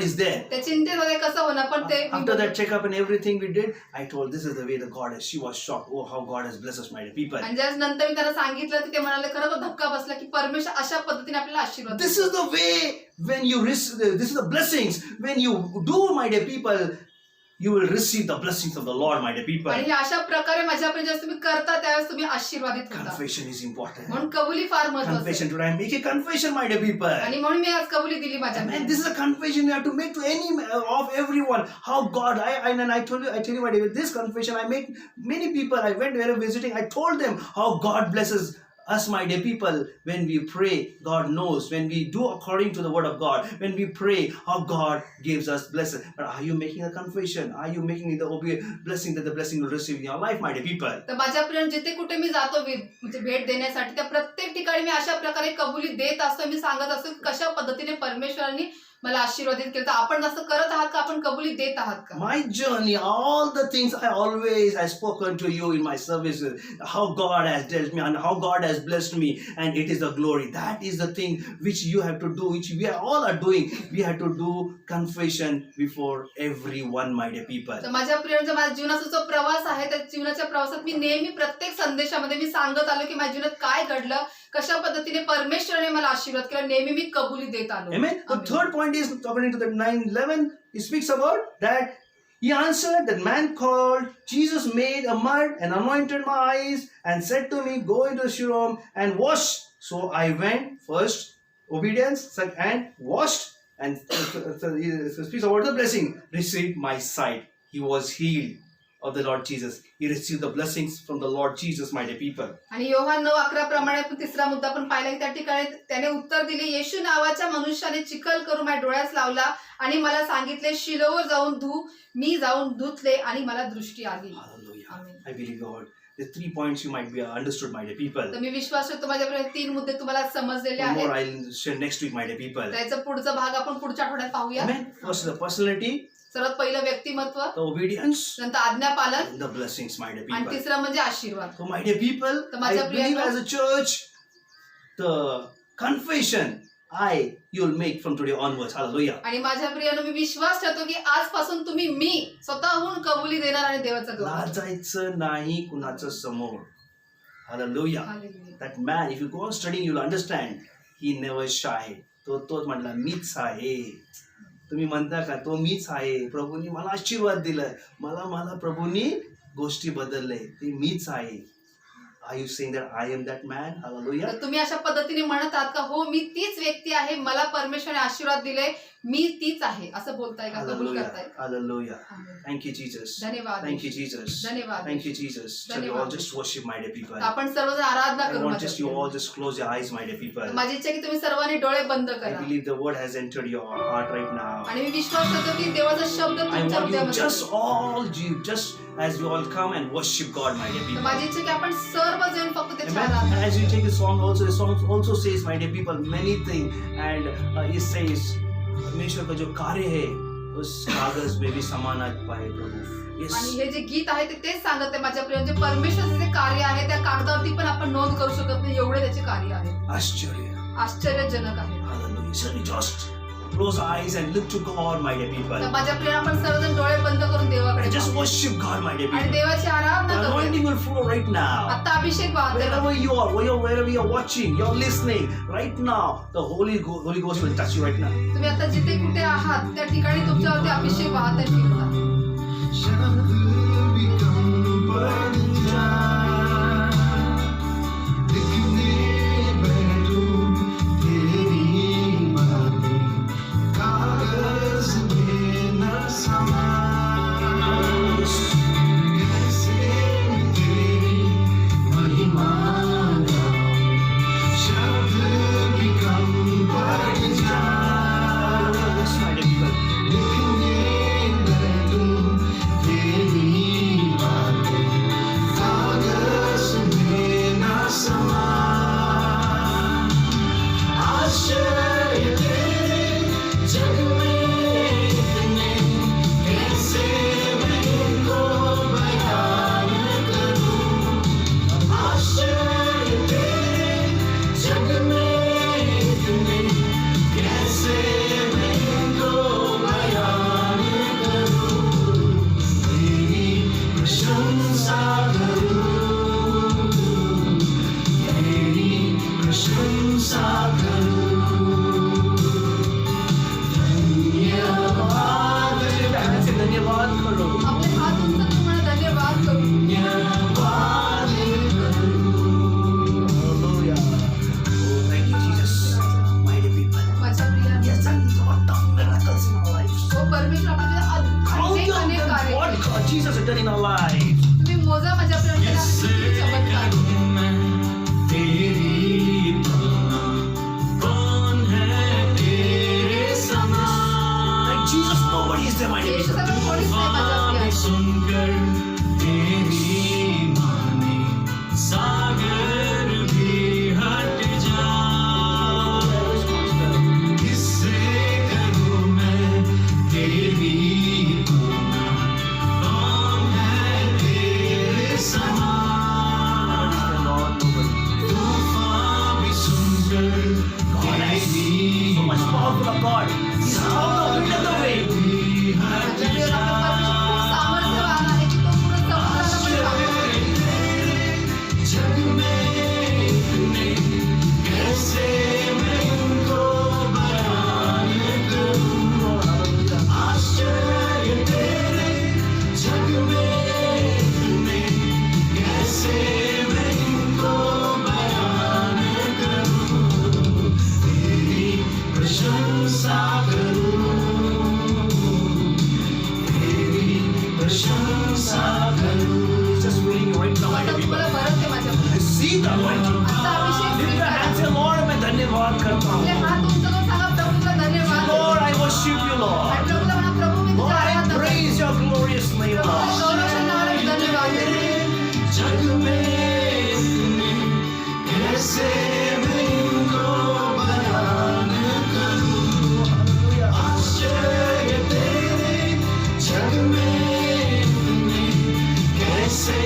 is there. त्या चिंतेत होते कसं होणार पण ते After that checkup and everything we did, I told this is the way the God is. She was shocked. Oh, how God has blessed us, my dear people. आणि ज्या नंतर मी त्यांना सांगितलं की ते म्हणाले खरं धक्का बसला की परमेश्वर अशा पद्धतीने आपल्याला आशीर्वाद This देतो. is the way when you receive. This is the blessings when you do, my dear people. You will receive the blessings of the Lord, my dear people. आणि हे अशा प्रकारे माझ्यापर्यंत जेव्हा तुम्ही करता त्यावेळेस तुम्ही आशीर्वादित होता. Confession is important. म्हणून कबुली फार महत्वाची Confession. आहे. Today I make a confession, my dear people. आणि म्हणून मी आज कबुली दिली माझ्या And this is a confession you have to make to any of everyone. How God, I tell you, my dear, this confession I make many people. I went where visiting. I told them how God blesses us, my dear people. When we pray, God knows. When we do according to the word of God, when we pray, how God gives us blessing. But are you making a confession? Are you making the blessing that the blessing will receive in your life, my dear people? तर माझ्यापर्यंत जिथे कुठे मी जातो म्हणजे भेट देण्यासाठी त्या प्रत्येक ठिकाणी मी अशा प्रकारे कबुली देत असतो. मी सांगत असतो कशा पद्धतीने परमेश्वरांनी मला आशीर्वादित केलं. तर आपण असं करत आहात का? आपण कबुली देत आहात का? My journey, all the things I spoken to you in my services, how God has dealt me and how God has blessed me, and it is the glory. That is the thing which you have to do, which we all are doing. We have to do confession before everyone, my dear people. तर माझ्या प्रियांचा माझ्या जीवनाचा जो प्रवास आहे त्या जीवनाच्या प्रवासात मी नेहमी प्रत्येक संदेशामध्ये मी सांगत आलो की माझ्या जीवनात काय घडलं, कशा पद्धतीने परमेश्वराने मला आशीर्वाद केला. नेहमी मी कबुली देत आलो. Amen. The third point is according to the 9:11. He speaks about that. He answered, that man called Jesus made a mud and anointed my eyes and said to me, go into Shiloh and wash. So I went first, obedience, and washed, and he speaks about the blessing. Received my sight. He was healed of the Lord Jesus. He received the blessings from the Lord Jesus, my dear people. आणि योहान 9:11 प्रमाणे आपण तिसरा मुद्दा पण पाहिला की त्या ठिकाणी त्याने उत्तर दिले, येशू नावाच्या मनुष्याने चिखल करून माझ्या डोळ्यास लावला आणि मला सांगितले शिलोवर जाऊन धू. मी जाऊन धुतले आणि मला दृष्टी आली. Hallelujah. Amen. I believe God. The 3 points you might be understood, my dear people. तर मी विश्वास ठेवतो माझ्यापर्यंत 3 मुद्दे तुम्हाला समजलेले One more आहेत. I'll share next week, my dear people. त्याचा पुढचा भाग आपण पुढच्या आठवड्यात पाहूया. Amen. First, the personality, सर्वात पहिलं व्यक्तिमत्व, the obedience, नंतर आज्ञापालन and the blessings, my dear आणि people. तिसरं म्हणजे आशीर्वाद. So, my dear people, तर I माझ्या believe प्रियांनो, as a church, the confession you'll make from today onwards. Hallelujah. आणि माझ्या प्रियानो मी विश्वास ठेवतो की आजपासून तुम्ही मी स्वतःहून कबुली देणार आणि देवाचं गौरव. लाजायचं नाही कुणाचं समोर. Hallelujah. Hallelujah. That man, if you go on studying, you'll understand. He never shy. तोच म्हटला मीच आहे. तुम्ही म्हणता का तो मीच आहे, प्रभूंनी मला आशीर्वाद दिलाय, मला प्रभूंनी गोष्टी बदलले, ते मीच आहे. Are you saying that I am that man? Hallelujah. तर तुम्ही अशा पद्धतीने म्हणत आहात का हो मी तीच व्यक्ती आहे, मला परमेश्वराने आशीर्वाद दिले, मी तीच आहे असं बोलताय का? कबूल Hallelujah. करताय? Hallelujah. Amen. Thank you, Jesus. धन्यवाद. Thank you, Jesus. धन्यवाद. Thank you, Jesus. Shall we all धन्यवाद. just worship, my dear people? तर आपण सर्वजण आराधना I करू. want माझ्या just you all प्रियांनो. just close your eyes, my dear people. माझी इच्छा आहे की तुम्ही सर्वांनी डोळे बंद I करा believe the word has entered your heart right now. आणि मी विश्वास करतो की देवाचा शब्द I तुमच्या want you हृदयामध्ये just as you all come and worship God, my dear तर people. माझी इच्छा आहे की आपण सर्वजण फक्त त्याची Amen. Aradhana And as you take the song also says, my dear people, many things, and it says, परमेश्वर का जो कार्य है उस कागज में भी समानता पाए प्रभु. Yes. आणि हे जे गीत आहे ते तेच सांगत आहे माझ्या प्रिय, जे परमेश्वराचे जे कार्य आहे त्या कागदावरती पण आपण नोंद करू शकत नाही एवढे त्याचे कार्य आहे. आश्चर्य. आश्चर्यजनक आहे. Hallelujah. So we just close our eyes and look to God, my dear people. तर माझ्या प्रिय आपण सर्वजण डोळे बंद करून देवाकडे And just पाहू. worship God, my dear आणि people. देवाची आराधना The करूया. anointing will flow right now. आता अभिषेक वाहते. Wherever you are, wherever you're watching, you're listening, right now, the Holy Ghost will touch you right now. तुम्ही आता जिथे कुठे आहात त्या ठिकाणी तुमच्यावरती अभिषेक वाहत आहे फिरता. Yes, my dear people. Jesus has done in our lives. तुम्ही मोजा माझ्या प्रभूला किती चमत्कार. तेरी तुलना कौन है तेरे समान? Like Jesus, nobody is there, my dear Yeshu people. सारखं कोणीच नाही माझ्या प्रिय. सुनकर तेरी वाणी सागर भी हट जाए. किससे करूं मैं तेरी तुलना? कौन है तेरे समान? तूफान भी सुनकर तेरी so much powerful of God. He's stronger, wind of the wind. माझ्या प्रिय आपला परमेश्वर खूप सामर्थ्यवान आहे की तो पूर्ण समुद्राला पण पावतो. जग में इतने कैसे मैं उनको बयान करूं? आश्चर्य तेरे जग में इतने कैसे मैं उनको बयान करूं? तेरी प्रशंसा करूं, तेरी प्रशंसा करूं. Just feeling right now, my आता dear people. तुम्हाला भरवते माझ्या प्रिय. Receive the anointing. आता अभिषेक Lift your hands स्वीकारा. and Lord, मैं धन्यवाद करता आपले हूँ. हात उंच करून सांगा प्रभूला धन्यवाद. Lord, I worship you, Lord. आणि प्रभूला म्हणा प्रभू मी Lord, तुझ्या I आराधना करते. praise your glorious name, प्रभूच्या Lord. गौरवशाली नावाला मी धन्यवाद देते. जग में इतने कैसे मैं इनको बयान करूं? आश्चर्य तेरे जग में इतने कैसे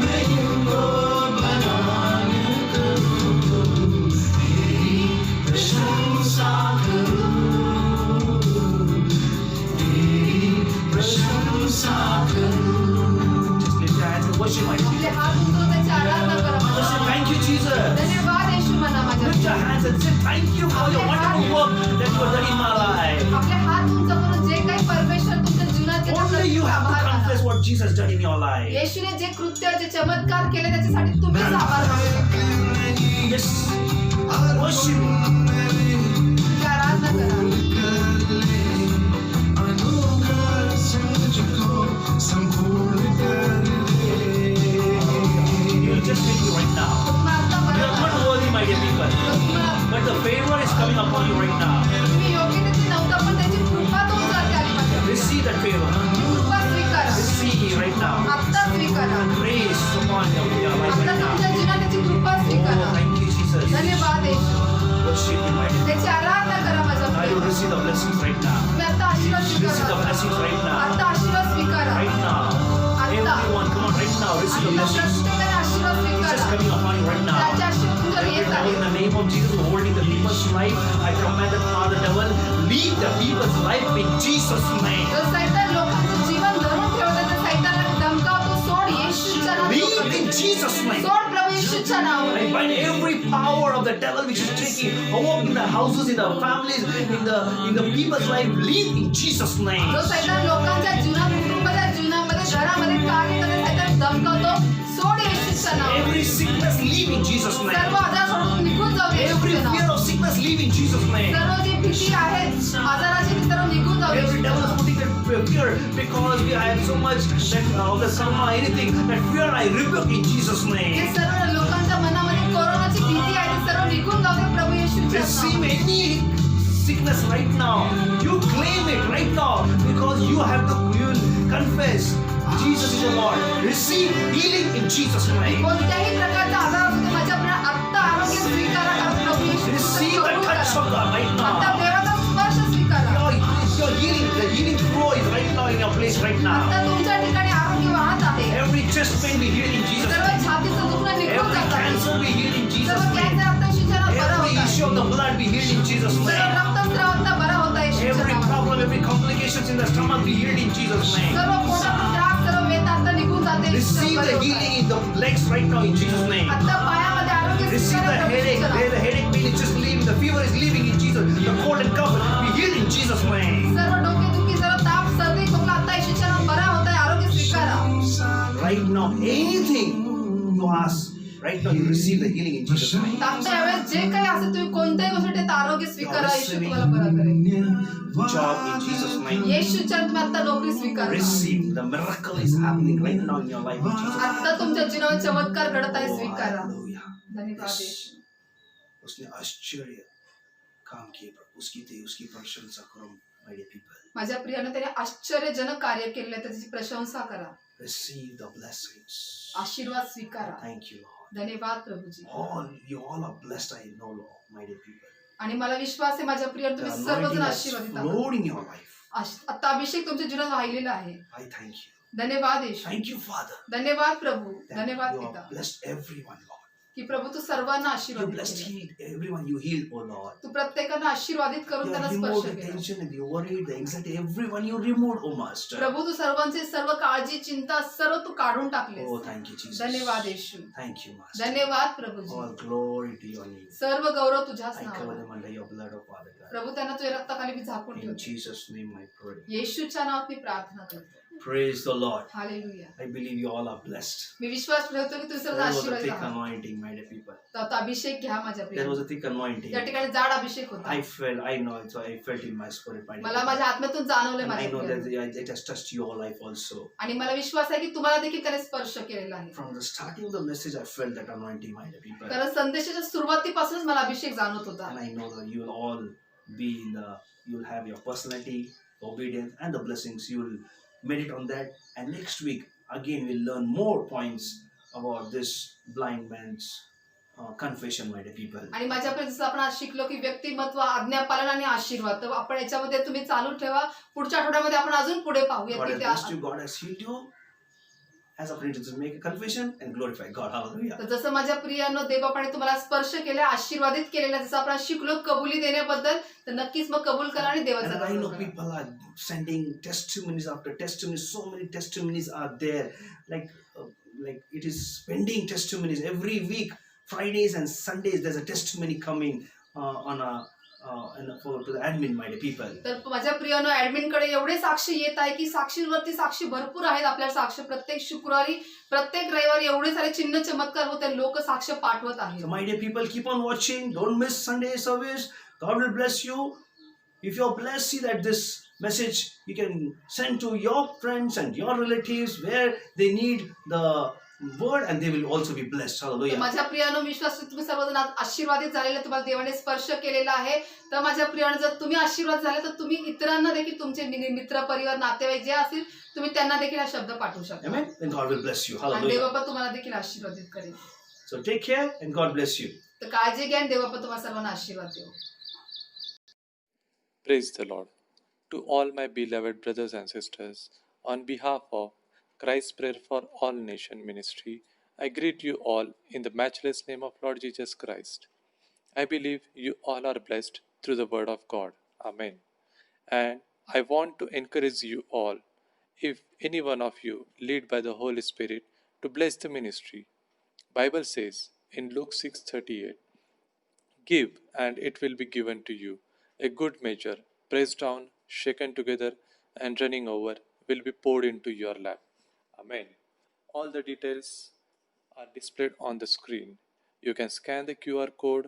मैं इनको बयान करूं? तेरी प्रशंसा करूं, तेरी प्रशंसा करूं. Just lift your hands and worship my आपले हात उंचवून त्याची आराधना करा. Just say thank you, Jesus. धन्यवाद येशू म्हणा माझ्या Lift your प्रिय. hands and say thank you for your wonderful work that you have done in my life. आपले हात उंच करून जे काही परमेश्वर तुमच्या जीवनात केलं Only त्यासाठी you have to आभार confess माना. what Jesus has done in your life. येशूने जे कृत्य जे चमत्कार केले त्याच्यासाठी तुम्हीच आभार माना. Yes. Worship. तुझी आराधना करा. You just feel me right now. तुम्हाला आता You बरं are not वाटेल. worthy, my dear people. तुम्हाला- But the favor is coming upon you right now. तुम्ही योग्यतेचे नव्हता पण त्याची कृपा तुमच्यावरती आली माझ्या प्रिय. Receive that favor. कृपा स्वीकारा. Receive right now. आत्ता स्वीकारा. Grace upon your life आता right now. तुमच्या जीवनात त्याची कृपा Oh, स्वीकारा. thank you, Jesus. धन्यवाद येशू. Worship you, my dear people. त्याची आराधना करा माझ्या I प्रिय. will receive the blessings right now. तुम्ही आता आशीर्वाद Receive the स्वीकारा. blessings right now. आता आशीर्वाद स्वीकारा. Right now. Everyone, come on, right now. Receive the आता blessings. प्रत्येकाने आशीर्वाद It's just स्वीकारा. coming upon you right now. त्याचे आशीर्वाद तुमच्यावर Every येत devil in आहे. the name of Jesus holding the people's life, I command the Father devil, leave the people's life in Jesus' name. जो सैतान लोकांचं जीवन धरून ठेवत आहे, त्या सैतानाला धमकावतो, सोड येशूच्या नावाने. Leave in Jesus' name. सोड प्रभू येशूच्या नावाने. I bind every power of the devil which is taking hold in the houses, in the families, in the people's life. Leave in Jesus' name. जो सैतान लोकांच्या जीवनात, कुटुंबाच्या जीवनामध्ये, घरामध्ये कार्य करत सैतान धमकावतो, सोड येशूच्या नावाने. Every sickness, leave in Jesus' name. सर्व आजार सोडून निघून जाऊ Every येशूच्या fear नावाने. of sickness, leave in Jesus' name. सर्व जी भीती आहे आजाराची ती सर्व निघून जाऊ Every येशूच्या devil is नावाने. putting that fear because we have so much that of the karma, anything, that fear I rebuke in Jesus' जे name. सर्व लोकांच्या मनामध्ये कोरोनाची भीती आहे ती सर्व निघून जाऊ दे प्रभू येशूच्या Receive नावाने. any sickness right now. You claim it right now because you have to confess Jesus is your Lord. Receive healing in Jesus' name. कोणत्याही प्रकारचा आजार असू दे माझ्या प्रिय, आत्ता आरोग्य स्वीकारा कारण प्रभू येशू Receive the कबूल touch करा. of God right आता now. देवाचा स्पर्श स्वीकारा. Your healing, the healing flow is right now in your place right now. आता तुमच्या ठिकाणी आरोग्य वाहत आहे. Every chest pain be healed in Jesus' सर्व name. छातीचं दुखणं निघून Every जात आहे. cancer be healed in Jesus' सर्व name. कॅन्सर आता येशूच्या नावात बरं Every होत आहे. issue of the blood be healed in Jesus' सर्व name. रक्तस्राव आता बरा होत आहे येशूच्या Every नावात. problem, every complications in the stomach be healed in Jesus' name. सर्व पोटाचा त्रास, सर्व वेदना आता निघून जाते येशूच्या Receive बरे the होत आहे. healing in the legs right now in Jesus' name. आता पायामध्ये आरोग्य Receive स्वीकारा the प्रभू headache, येशूच्या where नावात. the headache pain is just leaving, the fever is leaving in Jesus. The cold and cough be healed in Jesus' name. सर्व डोकेदुखी, सर्व ताप, सर्दी, खोकला आता येशूच्या नावात बरा होत आहे. आरोग्य स्वीकारा. Right now, anything you ask, Right now, you receive the healing in Jesus' name. आता यावेळेस जे काही असेल तुम्ही कोणत्याही गोष्टीत आरोग्य स्वीकारा. येशू तुम्हाला बरा करेल. Job in Jesus' name. येशूच्या तुम्ही आता नोकरी स्वीकारा. Receive. The miracle is happening right now in your life in Jesus' name. आता तुमच्या जीवनात चमत्कार घडत आहे. स्वीकारा. Hallelujah. धन्यवाद Yes. येशू. उसने आश्चर्य काम किए, उसकी प्रशंसा करो, my dear people. माझ्या प्रियाने त्याने आश्चर्यजनक कार्य केले, त्याची प्रशंसा करा. Receive the blessings. आशीर्वाद स्वीकारा. Thank you, Lord. धन्यवाद Prabhuji. You all are blessed, I know, Lord, my dear people. आणि मला विश्वास आहे माझ्या प्रियाने The तुम्ही anointing सर्वजण has आशीर्वादित आहात. flowed in your life. आता अभिषेक तुमच्या जीवनात वाहिलेला आहे. I thank you. धन्यवाद येशू. Thank you, Father. धन्यवाद प्रभू. That धन्यवाद you पिता have blessed everyone, Lord. की प्रभू तू सर्वांना You आशीर्वादित blessed, केले. healed everyone. You healed, oh Lord. तू प्रत्येकांना आशीर्वादित करून You त्यांना have स्पर्श removed the केला. tension and the worry, the anxiety, everyone you removed, oh Master. प्रभू तू सर्वांचे सर्व काळजी चिंता सर्व तू काढून टाकलेस. Oh, thank you, Jesus. धन्यवाद येशू. Thank you, Master. धन्यवाद Prabhuji. All glory to your name. सर्व गौरव तुझ्याच I cover नावाला. them under your blood, oh Father God. प्रभू त्यांना तुझ्या रक्ताखाली मी झाकून In ठेवतो. Jesus' name I pray. येशूच्या नावात मी प्रार्थना करतो. Praise the Lord. Hallelujah. I believe you all are blessed. मी विश्वास ठेवतो की तुम्ही सर्व There was a आशीर्वादित thick आहात. anointing, my dear people. तर आता अभिषेक घ्या माझ्या There प्रिय. was a thick anointing. त्या ठिकाणी जाड अभिषेक होता. I know it, so I felt in my spirit, my dear मला people. माझ्या आत्म्यातून जाणवले And I माझ्या know प्रिय. that it has touched your life also. आणि मला विश्वास आहे की तुम्हाला देखील त्याने स्पर्श केलेला आहे. From the starting of the message, I felt that anointing, my dear people. कारण संदेशाच्या सुरुवातीपासूनच मला अभिषेक जाणवत होता. And I know that you will all you'll have your personality, obedience, and the blessings. You will meditate on that. And next week, again, we'll learn more points about this blind man's confession, my dear people. आणि माझ्या प्रिय जसं आपण आज शिकलो की व्यक्तिमत्व, आज्ञापालन आणि आशीर्वाद, तर आपण याच्यामध्ये तुम्ही चालू ठेवा. पुढच्या आठवड्यामध्ये आपण अजून पुढे पाहूया God की has त्या blessed you. God has healed you. As a priest, just make a confession and glorify God. Hallelujah. तर जसं माझ्या प्रियानं देवबापाने तुम्हाला स्पर्श केला, आशीर्वादित केलेला, जसं आपण शिकलो कबुली देण्याबद्दल, तर नक्कीच मग कबूल करा आणि देवाचा And I know गौरव करा. people are sending testimonies after testimonies. So many testimonies are there. Like it is pending testimonies every week. Fridays and Sundays, there's a testimony coming to the admin, my dear people. तर माझ्या प्रियानं admin कडे एवढे साक्षी येत आहे की साक्षीवरती साक्षी भरपूर आहेत. आपल्या साक्ष प्रत्येक शुक्रवारी, प्रत्येक रविवारी एवढे सारे चिन्ह चमत्कार होते. लोक साक्ष पाठवत आहेत. So, my dear people, keep on watching. Don't miss Sunday service. God will bless you. If you're blessed, see that this message you can send to your friends and your relatives where they need the word, and they will also be blessed. तर Hallelujah. माझ्या प्रियानं विश्वास तुम्ही सर्वजण आशीर्वादित झालेले, तुम्हाला देवाने स्पर्श केलेला आहे. तर माझ्या प्रियानं जर तुम्ही आशीर्वाद झाले तर तुम्ही इतरांना देखील, तुमचे मित्र परिवार नातेवाईक जे असतील, तुम्ही त्यांना देखील हा शब्द पाठवू शकता. Amen. And God will bless you. आणि Hallelujah. देवबापा तुम्हाला देखील आशीर्वादित करेल. So take care and God bless you. तर काळजी घ्या आणि देवबापा तुम्हाला सर्वांना आशीर्वाद देऊ. Praise the Lord. To all my beloved brothers and sisters, on behalf of Christ's Prayer for All Nation Ministry, I greet you all in the matchless name of Lord Jesus Christ. I believe you all are blessed through the Word of God. Amen. And I want to encourage you all, if any one of you led by the Holy Spirit, to bless the ministry. Bible says in Luke 6:38, "Give, and it will be given to you. A good measure, pressed down, shaken together, and running over, will be poured into your lap." Amen. All the details are displayed on the screen. You can scan the QR code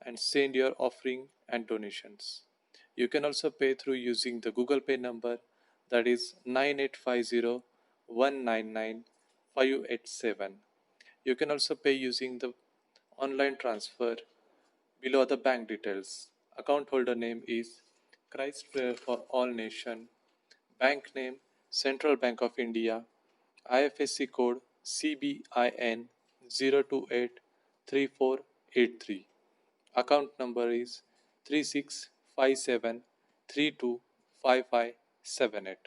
and send your offering and donations. You can also pay through using the Google Pay number, that is 9850-199-587. You can also pay using the online transfer below the bank details. Account holder name is Christ Prayer for All Nation. Bank name Central Bank of India. IFSC code CBIN 0283483. Account number is 3657325578.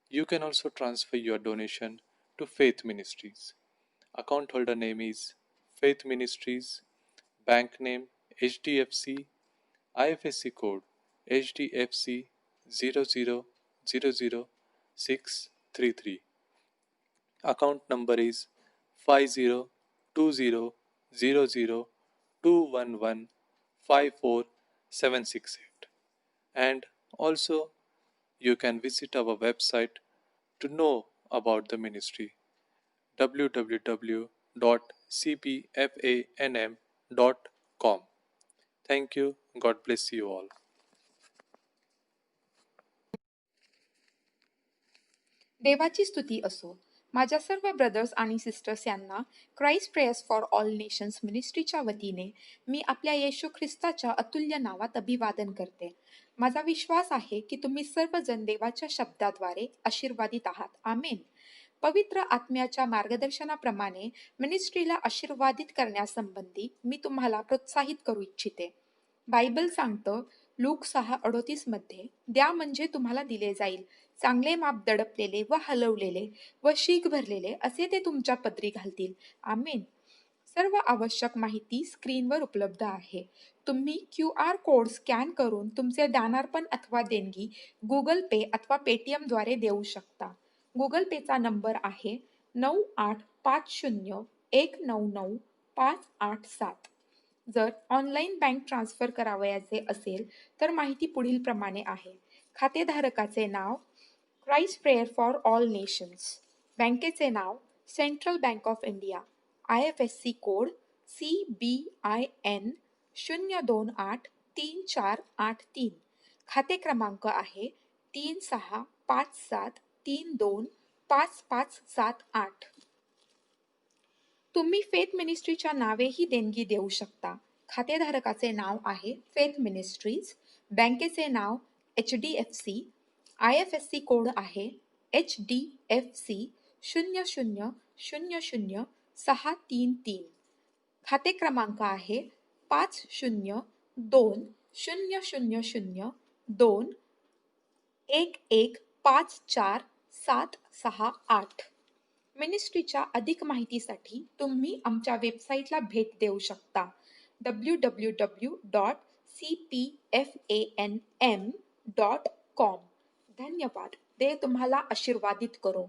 You can also transfer your donation to Faith Ministries. Account holder name is Faith Ministries. Bank name HDFC. IFSC code HDFC 0000633. Account number is 50200021154768. And also you can visit our website to know about the ministry, www www.cpfanm.com. Thank you. God bless you all. देवाची स्तुती असो. माझ्या सर्व brothers आणि sisters यांना Christ prayers for all nations मिनिस्ट्रीच्या वतीने मी आपल्या येशू ख्रिस्ताच्या अतुल्य नावात अभिवादन करते. माझा विश्वास आहे की तुम्ही सर्वजण देवाच्या शब्दाद्वारे आशीर्वादित आहात. आमेन. पवित्र आत्म्याच्या मार्गदर्शनाप्रमाणे मिनिस्ट्रीला आशीर्वादित करण्यासंबंधी मी तुम्हाला प्रोत्साहित करू इच्छिते. बायबल सांगतं लूक 6:38 मध्ये, द्या म्हणजे तुम्हाला दिले जाईल, चांगले माप दडपलेले व हलवलेले व शीग भरलेले असे ते तुमच्या पदरी घालतील. आमेन. सर्व आवश्यक माहिती स्क्रीनवर उपलब्ध आहे. तुम्ही QR कोड स्कॅन करून तुमचे दानार्पण अथवा देणगी गुगल पे अथवा पेटीएम द्वारे देऊ शकता. गुगल पेचा नंबर आहे 9850199587. जर ऑनलाईन बँक ट्रान्सफर करावयाचे असेल तर माहिती पुढील प्रमाणे आहे. खातेधारकाचे नाव Christ prayer for all nations, बँकेचे नाव Central Bank of India, IFSC code CBIN 0283483, खाते क्रमांक आहे 3657325578. तुम्ही फेथ मिनिस्ट्रीच्या नावेही देणगी देऊ शकता. खातेधारकाचे नाव आहे फेथ मिनिस्ट्रीज, बँकेचे नाव HDFC, IFSC कोड आहे HDFC 0000633, खाते क्रमांक आहे 50200001154768. मिनिस्ट्रीच्या अधिक माहितीसाठी तुम्ही आमच्या वेबसाईटला भेट देऊ शकता www.cpfanm.com. धन्यवाद. देव तुम्हाला आशीर्वादित करो.